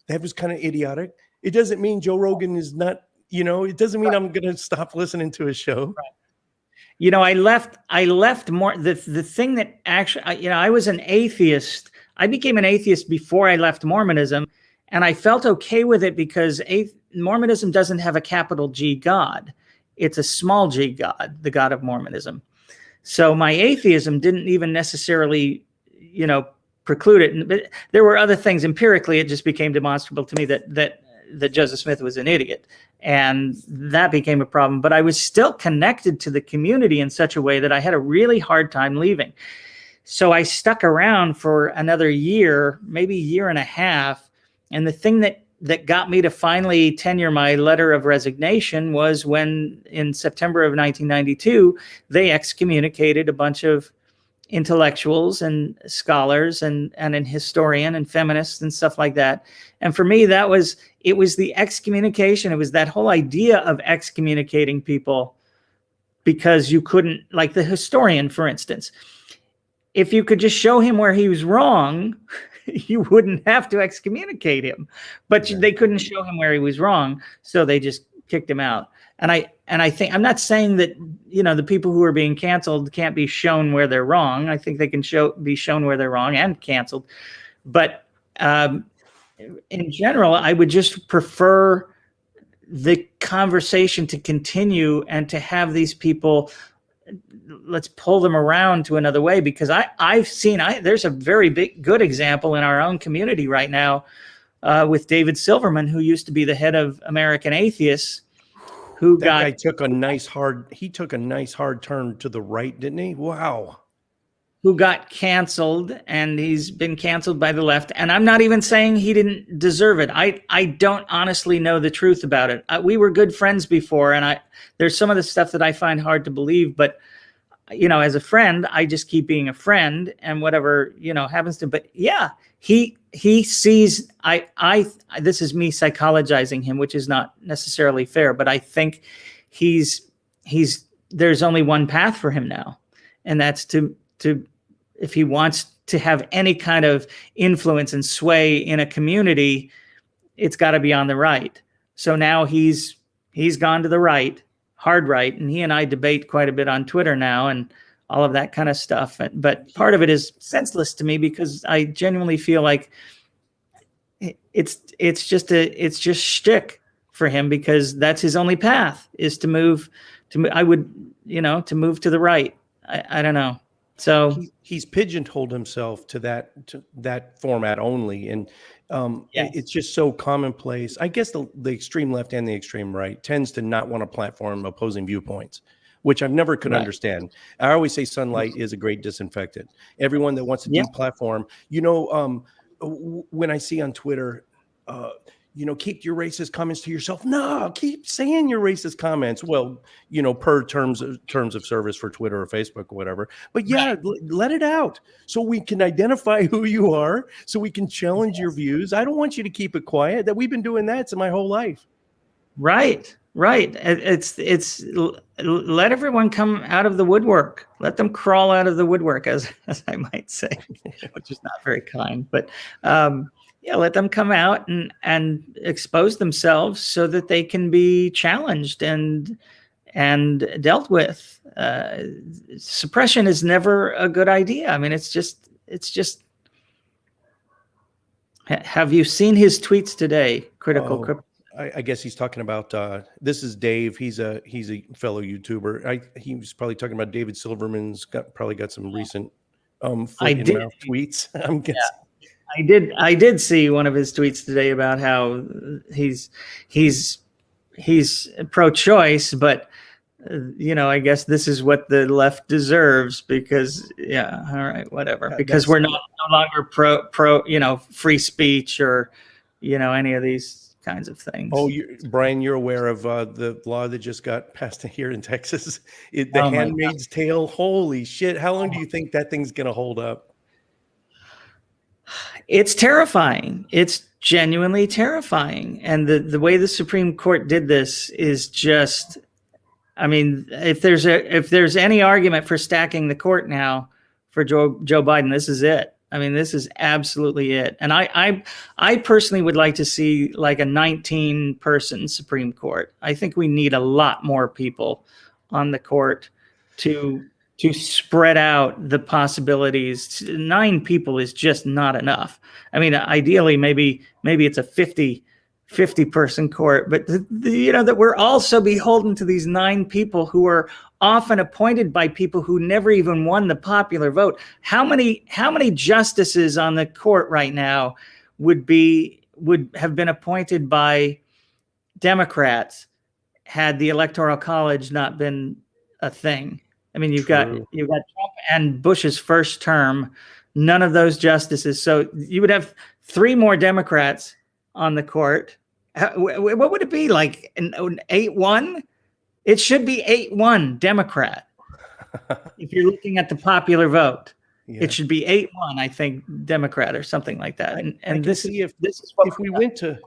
Speaker 1: That was kind of idiotic. It doesn't mean Joe Rogan is not, it doesn't mean I'm going to stop listening to his show.
Speaker 2: Right. I left more the thing that actually, I was an atheist. I became an atheist before I left Mormonism, and I felt okay with it because Mormonism doesn't have a capital G God. It's a small g God, the God of Mormonism. So my atheism didn't even necessarily, preclude it. But there were other things. Empirically, it just became demonstrable to me that Joseph Smith was an idiot. And that became a problem. But I was still connected to the community in such a way that I had a really hard time leaving. So I stuck around for another year, maybe a year and a half. And the thing that got me to finally tenure my letter of resignation was when in September of 1992, they excommunicated a bunch of intellectuals and scholars and an historian and feminists and stuff like that. And for me, it was the excommunication. It was that whole idea of excommunicating people because you couldn't, like the historian, for instance, if you could just show him where he was wrong, you wouldn't have to excommunicate him, but
Speaker 1: Yeah.
Speaker 2: they couldn't show him where he was wrong, so they just kicked him out. And I think, I'm not saying that, the people who are being canceled can't be shown where they're wrong. I think they can be shown where they're wrong and canceled. But in general, I would just prefer the conversation to continue and to have these people, let's pull them around to another way, because I've seen there's a very good example in our own community right now with David Silverman, who used to be the head of American Atheists, who
Speaker 1: guy took a nice hard turn to the right, didn't he? Wow.
Speaker 2: Who got canceled, and he's been canceled by the left. And I'm not even saying he didn't deserve it. I don't honestly know the truth about it. We were good friends before, and there's some of the stuff that I find hard to believe, but as a friend, I just keep being a friend, and whatever, happens to, but yeah, he sees, this is me psychologizing him, which is not necessarily fair, but I think there's only one path for him now. And that's to if he wants to have any kind of influence and sway in a community, it's got to be on the right. So now he's gone to the right, hard right, and he and I debate quite a bit on Twitter now and all of that kind of stuff. But part of it is senseless to me, because I genuinely feel like it's just shtick for him, because that's his only path, is to move to move to the right. I don't know. So
Speaker 1: he's pigeonholed himself to that format only, and
Speaker 2: yes.
Speaker 1: It's just so commonplace. I guess the extreme left and the extreme right tends to not want to platform opposing viewpoints, which I've never could understand. I always say sunlight is a great disinfectant. Everyone that wants to deplatform, when I see on Twitter, keep your racist comments to yourself. No, keep saying your racist comments. Well, per terms of service for Twitter or Facebook or whatever. But yeah, let it out so we can identify who you are, so we can challenge your views. I don't want you to keep it quiet. That we've been doing that my whole life. Right.
Speaker 2: It's let everyone come out of the woodwork. Let them crawl out of the woodwork, as I might say, which is not very kind. But let them come out and expose themselves so that they can be challenged and dealt with. Suppression is never a good idea. I mean, it's just. Have you seen his tweets today? Critical.
Speaker 1: I guess he's talking about. This is Dave. He's a fellow YouTuber. He was probably talking about David Silverman's probably got some recent foot-in-mouth tweets. I'm guessing.
Speaker 2: Yeah. I did see one of his tweets today about how he's pro-choice, but I guess this is what the left deserves, because all right, whatever, because we're no longer pro free speech or any of these kinds of things.
Speaker 1: Oh, Brian, you're aware of the law that just got passed here in Texas, the Handmaid's Tale. Holy shit! How long do you think that thing's gonna hold up?
Speaker 2: It's terrifying. It's genuinely terrifying. And the way the Supreme Court did this is just, I mean, if there's any argument for stacking the court now for Joe Biden, this is it. I mean, this is absolutely it. And I personally would like to see like a 19-person Supreme Court. I think we need a lot more people on the court to spread out the possibilities. 9 people is just not enough. I mean, ideally, maybe it's a 50 person court, but that we're also beholden to these 9 people who are often appointed by people who never even won the popular vote. How many justices on the court right now would have been appointed by Democrats had the Electoral College not been a thing? I mean, you've got Trump and Bush's first term, none of those justices. So you would have 3 more Democrats on the court. What would it be, like an 8-1? It should be 8-1 Democrat. If you're looking at the popular vote, it should be 8-1, I think, Democrat or something like that. And this is what if we went to.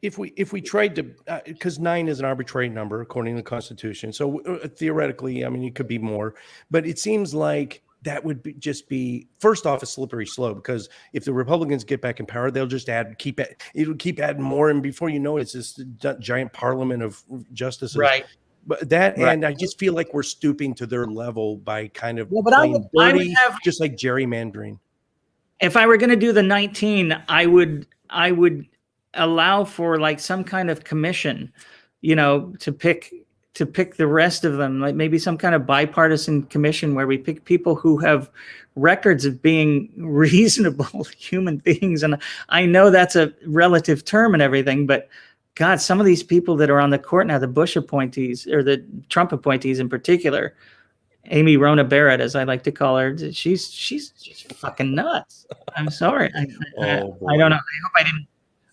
Speaker 1: If we tried to, because 9 is an arbitrary number according to the Constitution, so theoretically, I mean, it could be more, but it seems like that would just be first off a slippery slope, because if the Republicans get back in power, they'll just it'll keep adding more, and before you know it, it's this giant parliament of justices.
Speaker 2: Right.
Speaker 1: But that,
Speaker 2: Right.
Speaker 1: and I just feel like we're stooping to their level by kind of
Speaker 2: But
Speaker 1: playing dirty,
Speaker 2: have,
Speaker 1: just like gerrymandering.
Speaker 2: If I were going to do the 19, I would allow for like some kind of commission, to pick the rest of them, like maybe some kind of bipartisan commission where we pick people who have records of being reasonable human beings. And I know that's a relative term and everything, but God, some of these people that are on the court now, the Bush appointees or the Trump appointees in particular, Amy Rona Barrett, as I like to call her, she's just fucking nuts. I'm sorry. I don't know.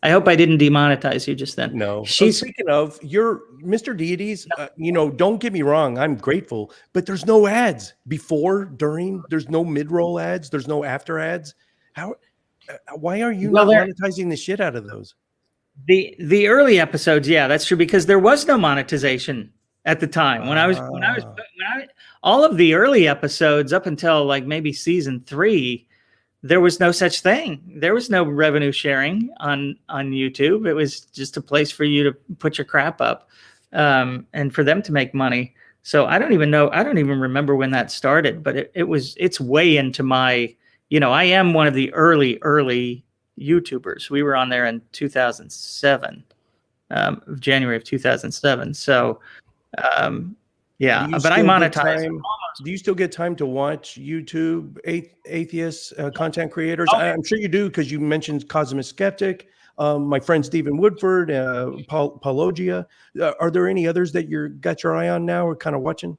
Speaker 2: I hope I didn't demonetize you just then.
Speaker 1: No. Speaking of your Mr. Deities, don't get me wrong. I'm grateful, but there's no ads before, during. There's no mid-roll ads. There's no after ads. Why are you not monetizing the shit out of those?
Speaker 2: The early episodes, yeah, that's true, because there was no monetization at the time. When I was all of the early episodes up until like maybe season 3, there was no such thing. There was no revenue sharing on YouTube. It was just a place for you to put your crap up, and for them to make money. So I don't even know. I don't even remember when that started, but it's way into my, I am one of the early YouTubers. We were on there in 2007, January of 2007. So, yeah, but I monetize.
Speaker 1: Do you still get time to watch YouTube atheist content creators? Okay. I'm sure you do, because you mentioned Cosmic Skeptic, my friend Stephen Woodford, Paulogia. Are there any others that got your eye on now or kind of watching?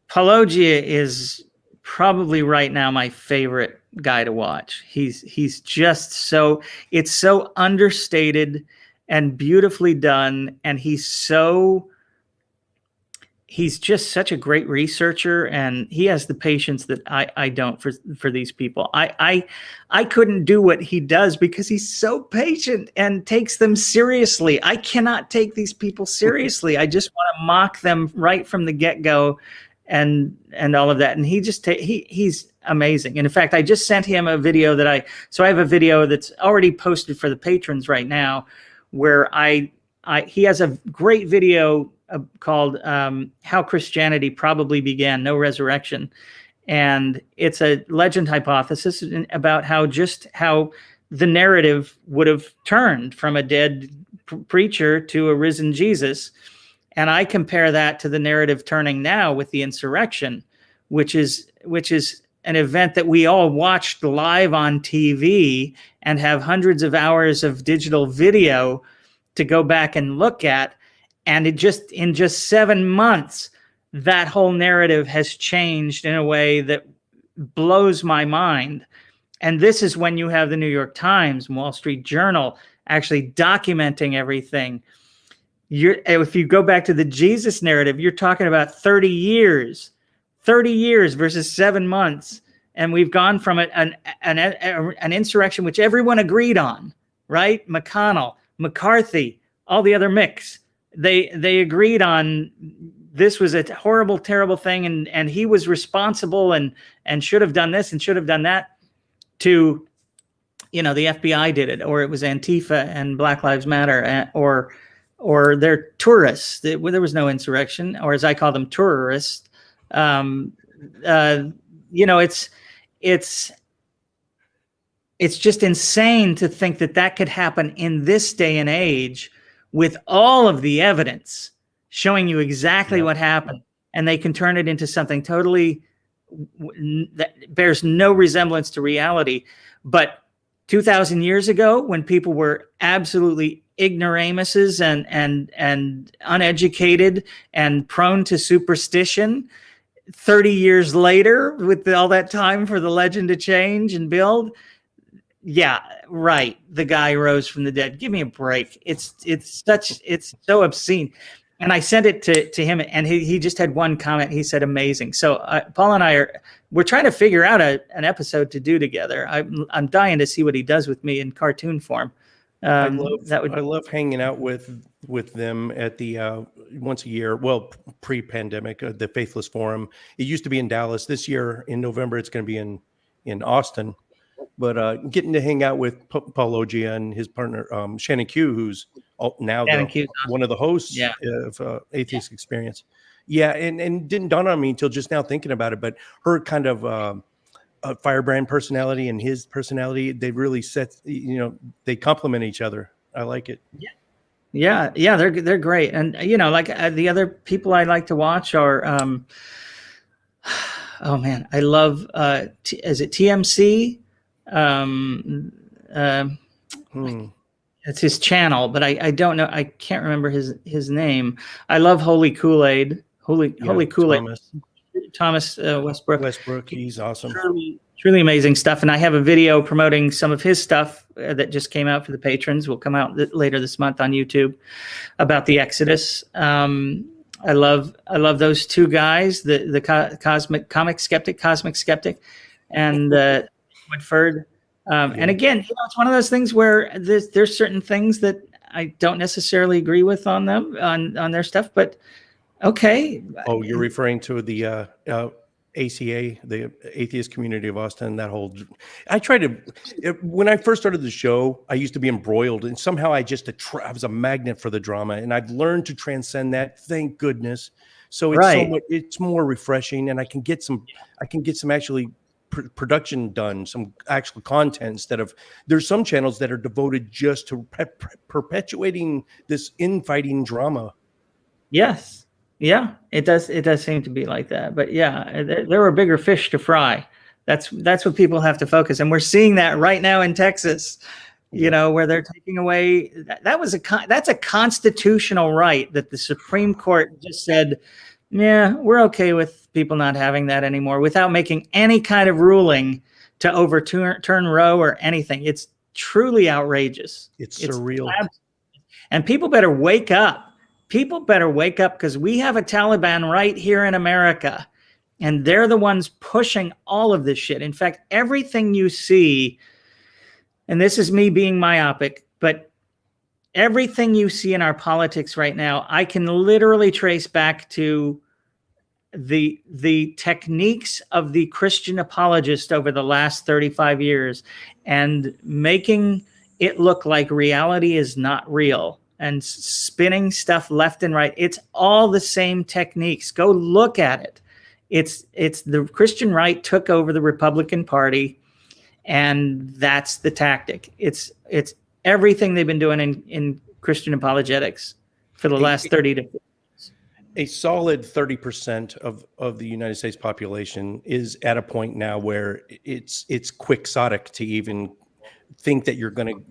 Speaker 2: Paulogia is probably right now my favorite guy to watch. He's just it's so understated and beautifully done, and he's just such a great researcher, and he has the patience that I don't for these people. I couldn't do what he does because he's so patient and takes them seriously. I cannot take these people seriously. I just want to mock them right from the get-go and all of that. And he's amazing. And in fact, I just sent him a video I have a video that's already posted for the patrons right now, where he has a great video called How Christianity Probably Began, No Resurrection. And it's a legend hypothesis about how the narrative would have turned from a dead preacher to a risen Jesus. And I compare that to the narrative turning now with the insurrection, which is an event that we all watched live on TV and have hundreds of hours of digital video to go back and look at. And in just 7 months, that whole narrative has changed in a way that blows my mind. And this is when you have the New York Times, Wall Street Journal actually documenting everything. If you go back to the Jesus narrative, you're talking about 30 years versus 7 months. And we've gone from an insurrection, which everyone agreed on, right? McConnell, McCarthy, all the other mix. They agreed on this was a horrible, terrible thing, and he was responsible and should have done this and should have done that, to, the FBI did it, or it was Antifa and Black Lives Matter, or they're tourists. There was no insurrection, or as I call them, tourists. It's just insane to think that could happen in this day and age, with all of the evidence showing you exactly what happened, and they can turn it into something totally that bears no resemblance to reality. But 2,000 years ago, when people were absolutely ignoramuses and uneducated and prone to superstition, 30 years later, with all that time for the legend to change and build, yeah, right. The guy rose from the dead. Give me a break. It's so obscene. And I sent it to him, and he just had one comment. He said, amazing. So Paul and we're trying to figure out an episode to do together. I'm dying to see what he does with me in cartoon form.
Speaker 1: I love hanging out with them at the once a year. Well, pre-pandemic, the Faithless Forum. It used to be in Dallas. This year in November, it's going to be in Austin. But getting to hang out with Paul Oggia and his partner Shannon Q, who's now one of the hosts of Atheist Experience. Yeah, and didn't dawn on me until just now thinking about it. But her kind of firebrand personality and his personality, they really they complement each other. I like it.
Speaker 2: Yeah, they're great. And like the other people I like to watch are oh man, I love is it TMC? It's his channel, but I don't know, I can't remember his name. I love Holy Kool-Aid. Holy Kool-Aid. Thomas Westbrook.
Speaker 1: He's awesome.
Speaker 2: Truly amazing stuff. And I have a video promoting some of his stuff that just came out for the patrons. Will come out later this month on YouTube about the Exodus. I love those two guys, the Cosmic Skeptic, and Woodford. And again, it's one of those things where there's certain things that I don't necessarily agree with on them on their stuff, but okay.
Speaker 1: Oh, you're referring to the ACA, the Atheist Community of Austin. That whole, when I first started the show, I used to be embroiled, and somehow I was a magnet for the drama, and I've learned to transcend that. Thank goodness. So it's it's more refreshing, and I can get some actually production done, some actual content instead of, there's some channels that are devoted just to perpetuating this infighting drama.
Speaker 2: Yes. Yeah, it does seem to be like that. But yeah, there were bigger fish to fry. That's what people have to focus. And we're seeing that right now in Texas, where they're taking away, that's a constitutional right that the Supreme Court just said, yeah, we're okay with people not having that anymore without making any kind of ruling to overturn Roe or anything. It's truly outrageous.
Speaker 1: It's surreal.
Speaker 2: And people better wake up. People better wake up, because we have a Taliban right here in America, and they're the ones pushing all of this shit. In fact, everything you see, and this is me being myopic, but everything you see in our politics right now, I can literally trace back to the techniques of the Christian apologist over the last 35 years and making it look like reality is not real and spinning stuff left and right. It's all the same techniques. Go look at it. It's the Christian right took over the Republican Party, and that's the tactic. It's everything they've been doing in Christian apologetics for the last 30 to 50 years.
Speaker 1: A solid 30% of the United States population is at a point now where it's quixotic to even think that you're going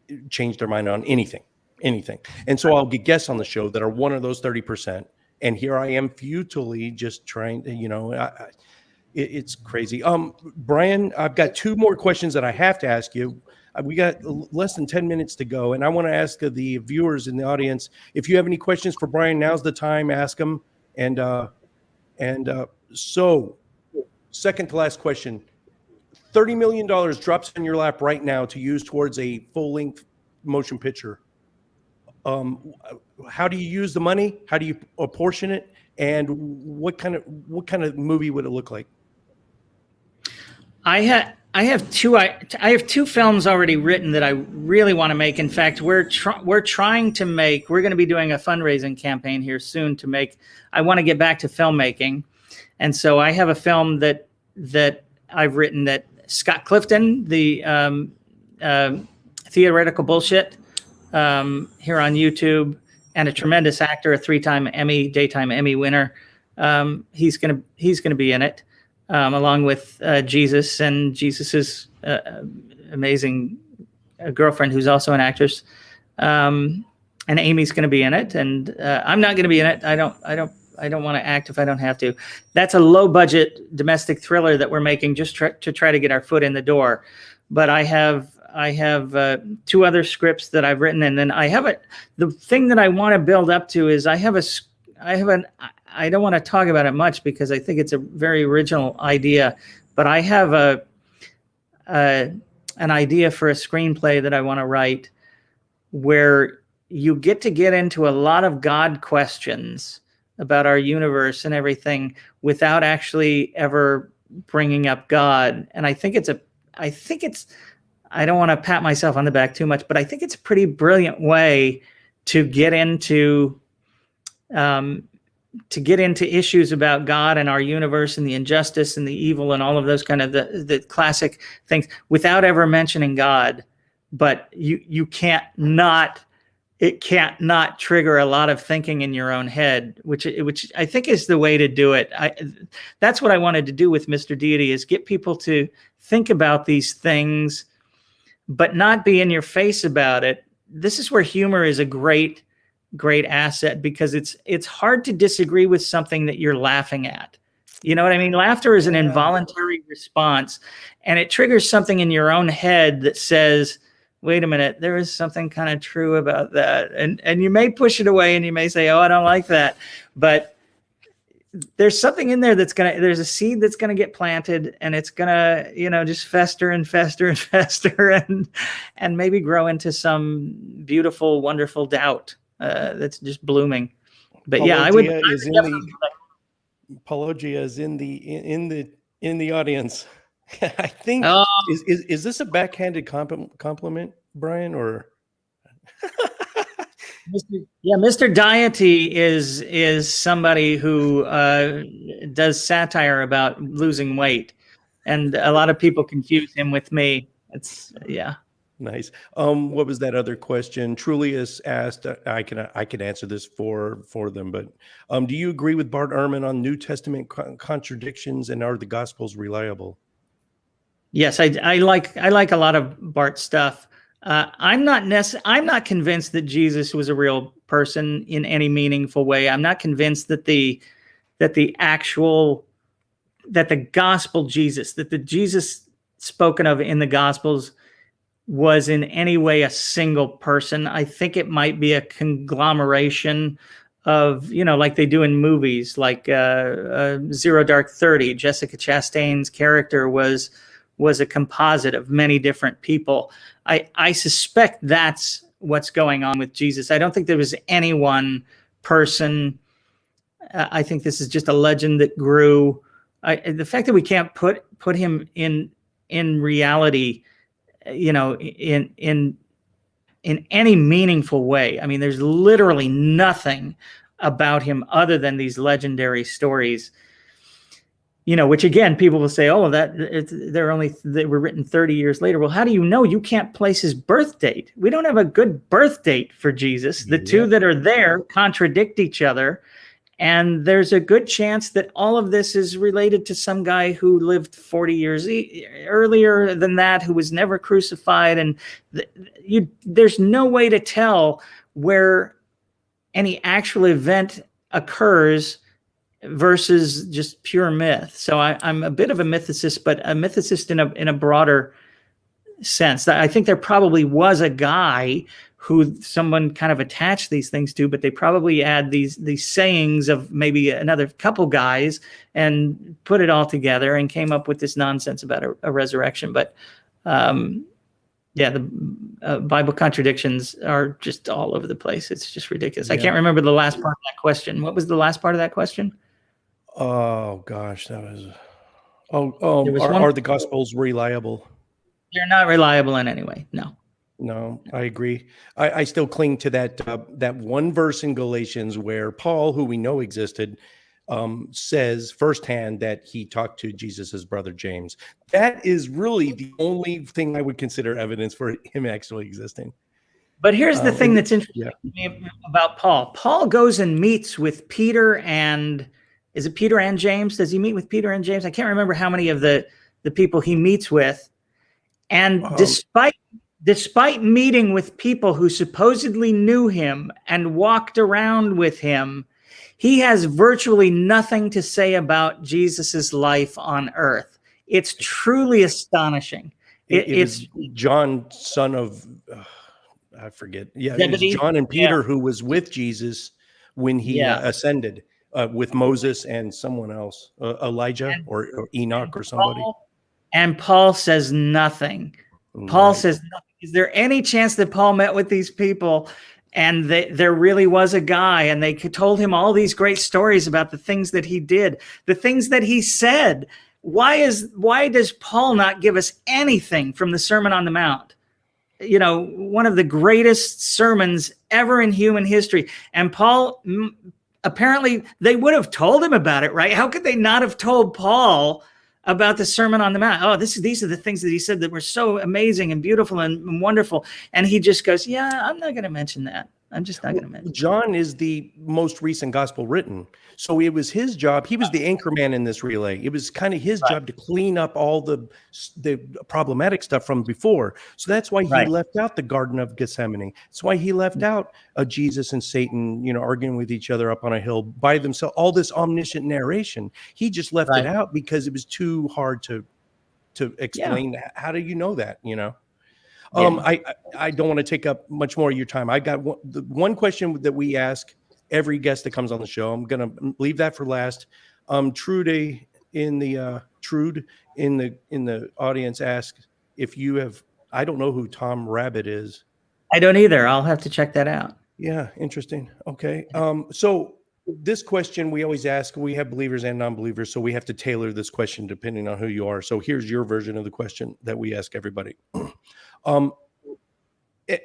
Speaker 1: to change their mind on anything. And so I'll get guests on the show that are one of those 30%. And here I am futilely just trying to, it's crazy. Brian, I've got two more questions that I have to ask you. We got less than 10 minutes to go. And I want to ask the viewers in the audience, if you have any questions for Brian, now's the time, ask them. So second to last question, $30 million drops in your lap right now to use towards a full-length motion picture. How do you use the money? How do you apportion it? And what kind of movie would it look like?
Speaker 2: I have two films already written that I really want to make. In fact, we're going to be doing a fundraising campaign here soon I want to get back to filmmaking. And so I have a film that I've written that Scott Clifton, the Theoretical Bullshit, here on YouTube, and a tremendous actor, a 3-time daytime Emmy winner. He's gonna be in it, along with Jesus and Jesus's amazing girlfriend, who's also an actress. And Amy's gonna be in it, and I'm not gonna be in it. I don't want to act if I don't have to. That's a low budget domestic thriller that we're making just to try to get our foot in the door. But I have two other scripts that I've written, and then the thing that I want to build up to is I don't want to talk about it much because I think it's a very original idea, but I have an idea for a screenplay that I want to write where you get into a lot of God questions about our universe and everything without actually ever bringing up God. And I think it's I don't want to pat myself on the back too much, but I think it's a pretty brilliant way to get into issues about God and our universe and the injustice and the evil and all of those kind of the classic things without ever mentioning God. But it can't not trigger a lot of thinking in your own head, which I think is the way to do it. That's what I wanted to do with Mr. Deity, is get people to think about these things, but not be in your face about it. This is where humor is a great asset, because it's hard to disagree with something that you're laughing at. You know what I mean? Laughter is an involuntary response, and it triggers something in your own head that says, wait a minute, there is something kind of true about that. And you may push it away and you may say, oh, I don't like that. But there's something in there there's a seed that's going to get planted, and it's going to, just fester and fester and fester and maybe grow into some beautiful, wonderful doubt that's just blooming. But
Speaker 1: Apologia is in the audience. I think is this a backhanded compliment, Brian, or?
Speaker 2: Mr. Deity is somebody who does satire about losing weight, and a lot of people confuse him with me.
Speaker 1: Nice. What was that other question? Trulius asked. I can answer this for them, but do you agree with Bart Ehrman on New Testament contradictions, and are the Gospels reliable?
Speaker 2: Yes, I like a lot of Bart's stuff. I'm not convinced that Jesus was a real person in any meaningful way. I'm not convinced that the gospel Jesus, that the Jesus spoken of in the Gospels was in any way a single person. I think it might be a conglomeration of, like they do in movies, like Zero Dark 30. Jessica Chastain's character was a composite of many different people. I suspect that's what's going on with Jesus. I don't think there was any one person. I think this is just a legend that grew. The fact that we can't put him in reality, in any meaningful way. I mean, there's literally nothing about him other than these legendary stories. Which again, people will say, oh, they were written 30 years later. Well, how do you know? You can't place his birth date. We don't have a good birth date for Jesus. The two that are there contradict each other. And there's a good chance that all of this is related to some guy who lived 40 years earlier than that, who was never crucified. And there's no way to tell where any actual event occurs versus just pure myth. So I'm a bit of a mythicist, but a mythicist in a broader sense. I think there probably was a guy who someone kind of attached these things to, but they probably add these sayings of maybe another couple guys and put it all together and came up with this nonsense about a resurrection. But the Bible contradictions are just all over the place. It's just ridiculous. I can't remember the last part of that question. What was the last part of that question?
Speaker 1: Oh gosh, that was. Are the Gospels reliable?
Speaker 2: They're not reliable in any way. No,
Speaker 1: I agree. I still cling to that one verse in Galatians where Paul, who we know existed, says firsthand that he talked to Jesus's brother James. That is really the only thing I would consider evidence for him actually existing.
Speaker 2: But here's the thing that's interesting to me about Paul. Paul goes and meets with Peter and. Is it Peter and James? Does he meet with Peter and James? I can't remember how many of the people he meets with. And despite meeting with people who supposedly knew him and walked around with him, he has virtually nothing to say about Jesus's life on earth. It's truly astonishing. It's
Speaker 1: John, son of, I forget. Yeah, it was John and Peter who was with Jesus when he ascended. With Moses and someone else, Elijah or Enoch or somebody.
Speaker 2: Paul says nothing. Paul says nothing. Is there any chance that Paul met with these people and there really was a guy and they told him all these great stories about the things that he did, the things that he said? Why does Paul not give us anything from the Sermon on the Mount? You know, one of the greatest sermons ever in human history. And Paul, apparently they would have told him about it, right? How could they not have told Paul about the Sermon on the Mount? Oh, these are the things that he said that were so amazing and beautiful and wonderful. And he just goes, yeah, I'm not going to mention that. I'm just not going to mention.
Speaker 1: John is the most recent gospel written. So it was his job. He was the anchor man in this relay. It was kind of his job to clean up all the problematic stuff from before. So that's why he left out the Garden of Gethsemane. That's why he left out Jesus and Satan, you know, arguing with each other up on a hill by themselves. All this omniscient narration. He just left it out because it was too hard to explain. Yeah. How do you know that, you know? I don't want to take up much more of your time. I got one question that we ask every guest that comes on the show. I'm going to leave that for last. Trude in the audience asks if you have. I don't know who Tom Rabbit is.
Speaker 2: I don't either. I'll have to check that out.
Speaker 1: Yeah, interesting. Okay. So this question we always ask. We have believers and non-believers, so we have to tailor this question depending on who you are. So here's your version of the question that we ask everybody.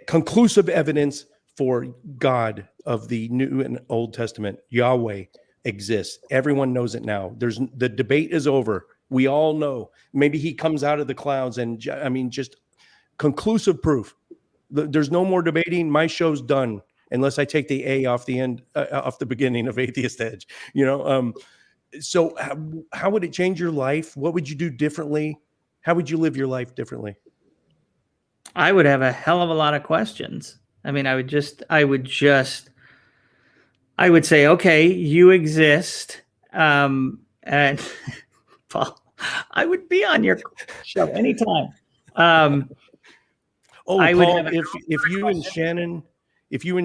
Speaker 1: Conclusive evidence for God of the New and Old Testament, Yahweh, exists. Everyone knows it now. The debate is over. We all know. Maybe he comes out of the clouds and just conclusive proof. There's no more debating. My show's done unless I take the A off the end, off the beginning of Atheist Edge. You know. So how would it change your life? What would you do differently? How would you live your life differently?
Speaker 2: I would have a hell of a lot of questions. I mean, I would say, okay, you exist. And Paul, I would be on your show anytime.
Speaker 1: Paul, if you and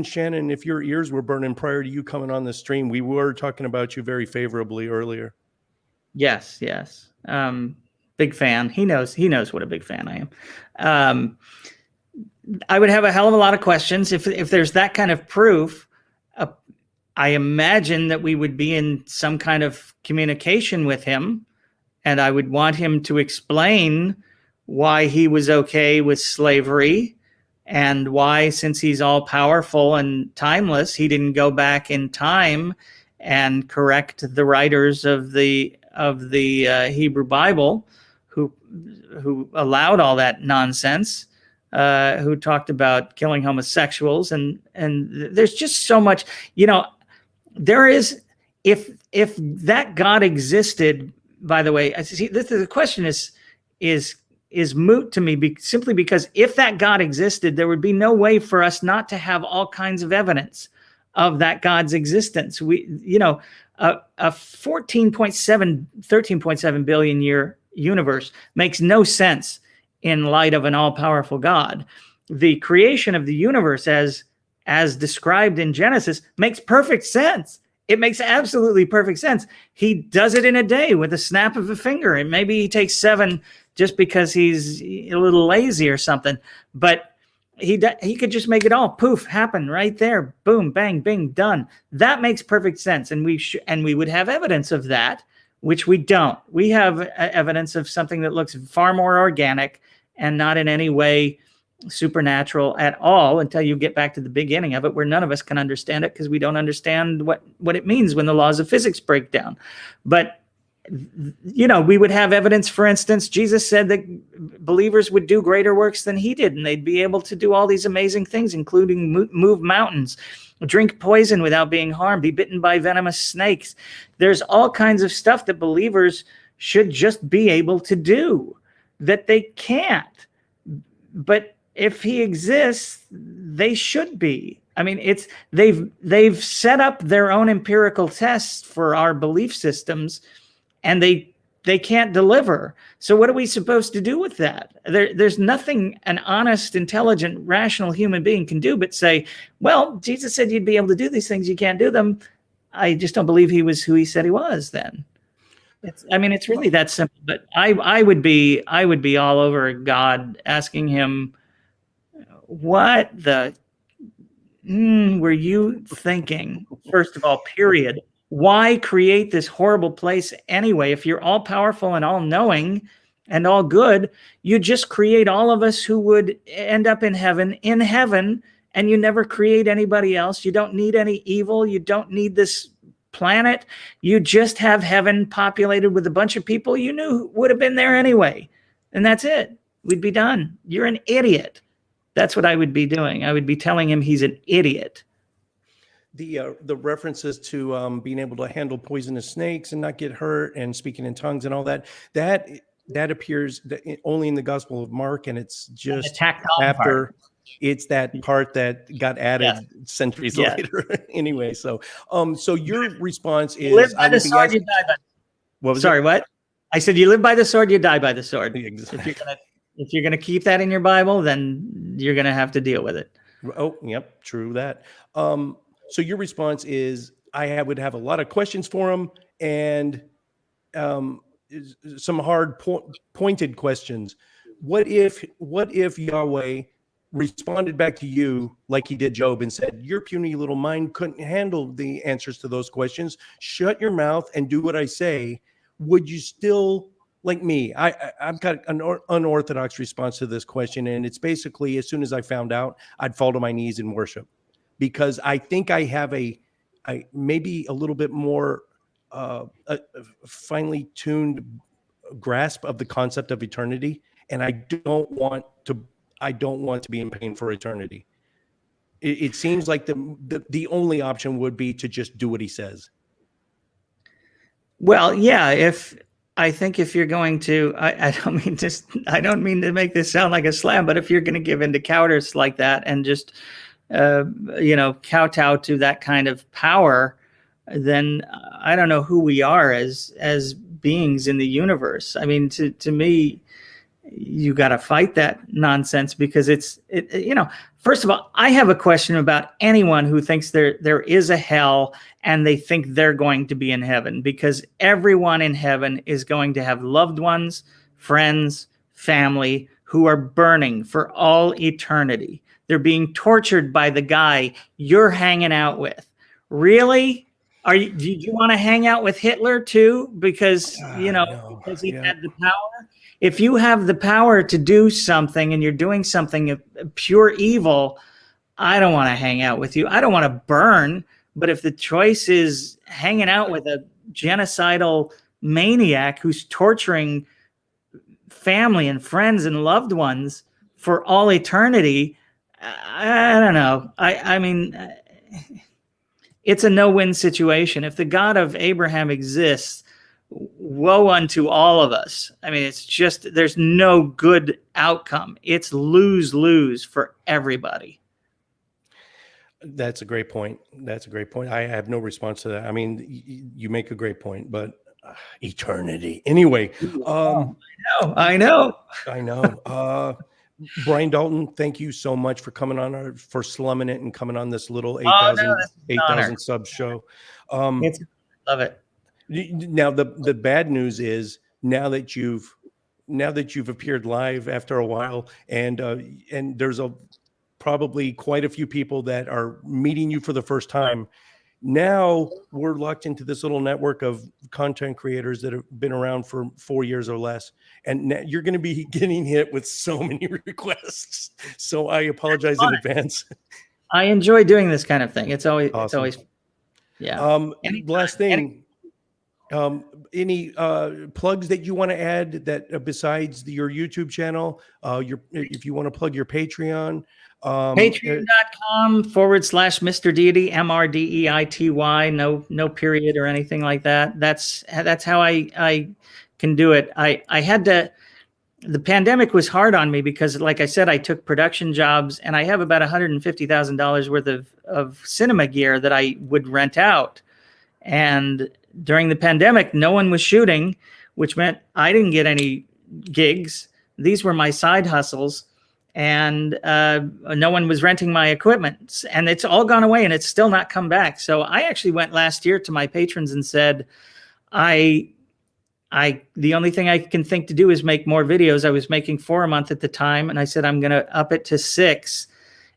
Speaker 1: Shannon, if your ears were burning prior to you coming on the stream, we were talking about you very favorably earlier.
Speaker 2: Yes. Big fan. He knows what a big fan I am. I would have a hell of a lot of questions if there's that kind of proof. I imagine that we would be in some kind of communication with him, and I would want him to explain why he was okay with slavery and why, since he's all powerful and timeless, he didn't go back in time and correct the writers of the Hebrew Bible who allowed all that nonsense, who talked about killing homosexuals, and there's just so much, you know. There is, if that God existed, by the way, I see the question is moot to me simply because if that God existed, there would be no way for us not to have all kinds of evidence of that God's existence. A 13.7 billion year universe makes no sense in light of an all-powerful God. The creation of the universe as described in Genesis makes perfect sense. It makes absolutely perfect sense. He does it in a day with a snap of a finger, and maybe he takes 7 just because he's a little lazy or something. But he could just make it all poof happen right there. Boom, bang, bing, done. That makes perfect sense, and we would have evidence of that, which we don't. We have evidence of something that looks far more organic and not in any way supernatural at all until you get back to the beginning of it, where none of us can understand it because we don't understand what it means when the laws of physics break down. But we would have evidence. For instance, Jesus said that believers would do greater works than he did, and they'd be able to do all these amazing things, including move mountains, drink poison without being harmed, be bitten by venomous snakes. There's all kinds of stuff that believers should just be able to do that they can't. But if he exists, they should be. I mean, they've set up their own empirical tests for our belief systems, and they can't deliver. So what are we supposed to do with that? There's nothing an honest, intelligent, rational human being can do but say, well, Jesus said you'd be able to do these things. You can't do them. I just don't believe he was who he said he was then. It's really that simple. But I would be all over God, asking him what the were you thinking? First of all, period. Why create this horrible place anyway? If you're all powerful and all knowing and all good, you just create all of us who would end up in heaven, and you never create anybody else. You don't need any evil. You don't need this planet. You just have heaven populated with a bunch of people you knew would have been there anyway. And that's it. We'd be done. You're an idiot. That's what I would be doing. I would be telling him he's an idiot.
Speaker 1: The references to being able to handle poisonous snakes and not get hurt and speaking in tongues and all that appears only in the Gospel of Mark, and it's just after it's that part that got added centuries later. Anyway, so your response is,
Speaker 2: live by the sword, you die by. What was Sorry, what? I said you live by the sword, you die by the sword. Exactly. If you're gonna keep that in your Bible, then you're gonna have to deal with it.
Speaker 1: Oh, yep, true that. So your response is, I would have a lot of questions for him, and some hard pointed questions. What if Yahweh responded back to you like he did Job and said, your puny little mind couldn't handle the answers to those questions. Shut your mouth and do what I say. Would you still, like me, I've got an unorthodox response to this question, and it's basically, as soon as I found out, I'd fall to my knees in worship, because I think I have maybe a little bit more a finely tuned grasp of the concept of eternity, and I don't want to be in pain for eternity. It seems like the only option would be to just do what he says.
Speaker 2: Well, yeah, I think if you're going to, I don't mean to make this sound like a slam, but if you're going to give in to cowardice like that and just kowtow to that kind of power, then I don't know who we are as beings in the universe. I mean, to me, you got to fight that nonsense, because first of all, I have a question about anyone who thinks there is a hell and they think they're going to be in heaven, because everyone in heaven is going to have loved ones, friends, family who are burning for all eternity. They're being tortured by the guy you're hanging out with. Really? Do you want to hang out with Hitler too? Because, because he had the power. If you have the power to do something and you're doing something of pure evil, I don't want to hang out with you. I don't want to burn. But if the choice is hanging out with a genocidal maniac who's torturing family and friends and loved ones for all eternity, I don't know. I mean, it's a no-win situation. If the God of Abraham exists, woe unto all of us. I mean, it's just, there's no good outcome. It's lose-lose for everybody.
Speaker 1: That's a great point. I have no response to that. I mean, you make a great point, but eternity. Anyway.
Speaker 2: I know.
Speaker 1: Brian Dalton, thank you so much for coming on, for slumming it and coming on this little 8,000 sub show.
Speaker 2: Love it.
Speaker 1: Now the bad news is, now that you've appeared live after a while, and there's probably quite a few people that are meeting you for the first time. Now we're locked into this little network of content creators that have been around for 4 years or less, and you're going to be getting hit with so many requests. So I apologize in advance.
Speaker 2: I enjoy doing this kind of thing. It's always
Speaker 1: awesome.
Speaker 2: It's always, yeah.
Speaker 1: Last thing. Any plugs that you want to add that besides your YouTube channel? If you want to plug your Patreon.
Speaker 2: Patreon.com/Mr. Deity, MRDEITY, no period or anything like that. That's how I can do it. I had to, the pandemic was hard on me because, like I said, I took production jobs, and I have about $150,000 worth of cinema gear that I would rent out. And during the pandemic, no one was shooting, which meant I didn't get any gigs. These were my side hustles. And no one was renting my equipment, and it's all gone away, and it's still not come back. So I actually went last year to my patrons and said, the only thing I can think to do is make more videos. I was making 4 a month at the time, and I said, I'm going to up it to 6.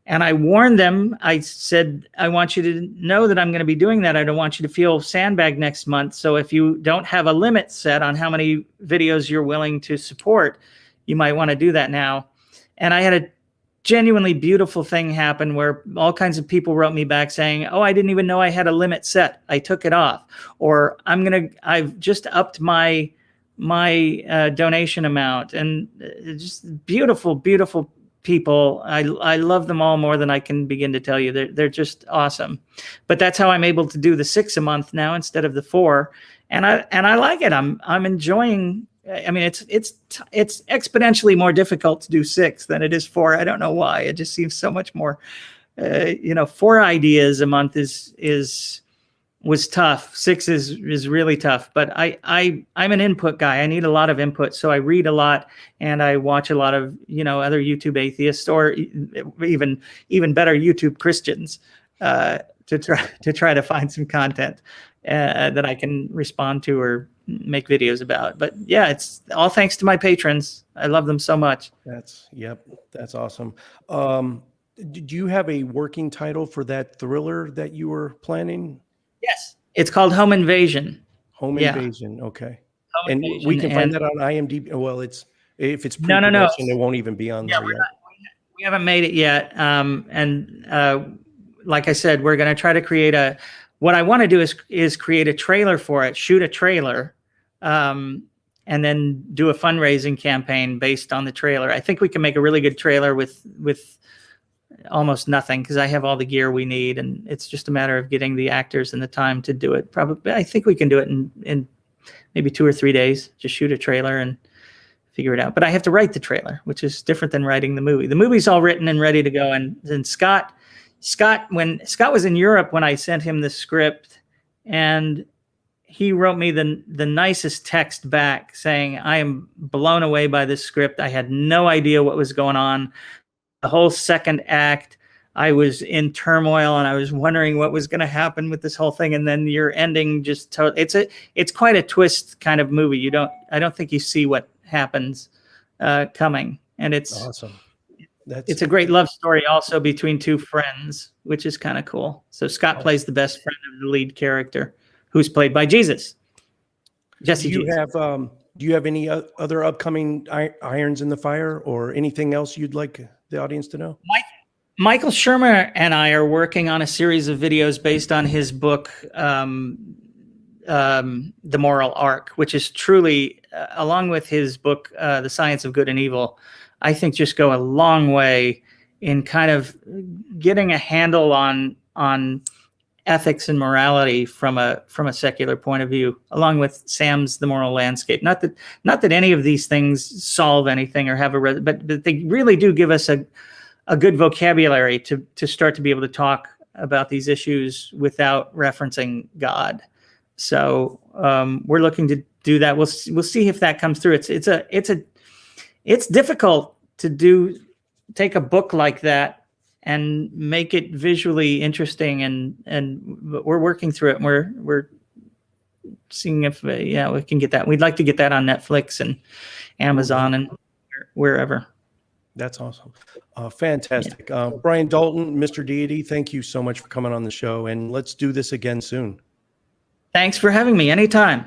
Speaker 2: And I warned them. I said, I want you to know that I'm going to be doing that. I don't want you to feel sandbagged next month. So if you don't have a limit set on how many videos you're willing to support, you might want to do that now. And I had a genuinely beautiful thing happen where all kinds of people wrote me back saying, oh, I didn't even know I had a limit set. I took it off. Or I've just upped my donation amount. And just beautiful, beautiful people. I love them all more than I can begin to tell you. They're just awesome. But that's how I'm able to do the 6 a month now instead of the 4. And I like it. I'm enjoying. I mean, it's exponentially more difficult to do 6 than it is 4. I don't know why. It just seems so much more. 4 ideas a month was tough. 6 is really tough. But I'm an input guy. I need a lot of input, so I read a lot and I watch a lot of other YouTube atheists or even better YouTube Christians to try to find some content that I can respond to or make videos about. But yeah, it's all thanks to my patrons. I love them so much.
Speaker 1: That's awesome. Do you have a working title for that thriller that you were planning?
Speaker 2: Yes, it's called Home Invasion.
Speaker 1: Home Invasion. Okay.
Speaker 2: Home
Speaker 1: and
Speaker 2: Invasion,
Speaker 1: we can find that on IMDb. Well, if it's pre-production,
Speaker 2: no.
Speaker 1: it won't even be on there yet.
Speaker 2: We haven't made it yet. Like I said, we're going to try to create what I want to do is create a trailer for it, shoot a trailer, and then do a fundraising campaign based on the trailer. I think we can make a really good trailer with almost nothing because I have all the gear we need, and it's just a matter of getting the actors and the time to do it. Probably, I think we can do it in maybe 2 or 3 days. Just shoot a trailer and figure it out. But I have to write the trailer, which is different than writing the movie. The movie's all written and ready to go. And then Scott, when Scott was in Europe, when I sent him the script, and he wrote me the nicest text back saying, I am blown away by this script. I had no idea what was going on. The whole second act, I was in turmoil and I was wondering what was going to happen with this whole thing. And then your ending just it's quite a twist kind of movie. I don't think you see what happens coming. And it's
Speaker 1: awesome.
Speaker 2: It's a great love story also between 2 friends, which is kind of cool. So Scott plays the best friend of the lead character, who's played by Jesus. Jesse. Do you have any other upcoming irons in the fire or anything else you'd like the audience to know? Michael Shermer and I are working on a series of videos based on his book, The Moral Arc, which is truly, along with his book, The Science of Good and Evil, I think just go a long way in kind of getting a handle on ethics and morality from a secular point of view, along with Sam's The Moral Landscape. Not that any of these things solve anything or have but they really do give us a good vocabulary to start to be able to talk about these issues without referencing God. So we're looking to do that. We'll see if that comes through. It's difficult to take a book like that and make it visually interesting, and we're working through it. And we're seeing if we can get that. We'd like to get that on Netflix and Amazon and wherever.
Speaker 1: That's awesome. Fantastic. Yeah. Brian Dalton, Mr. Deity, thank you so much for coming on the show, and let's do this again soon.
Speaker 2: Thanks for having me. Anytime.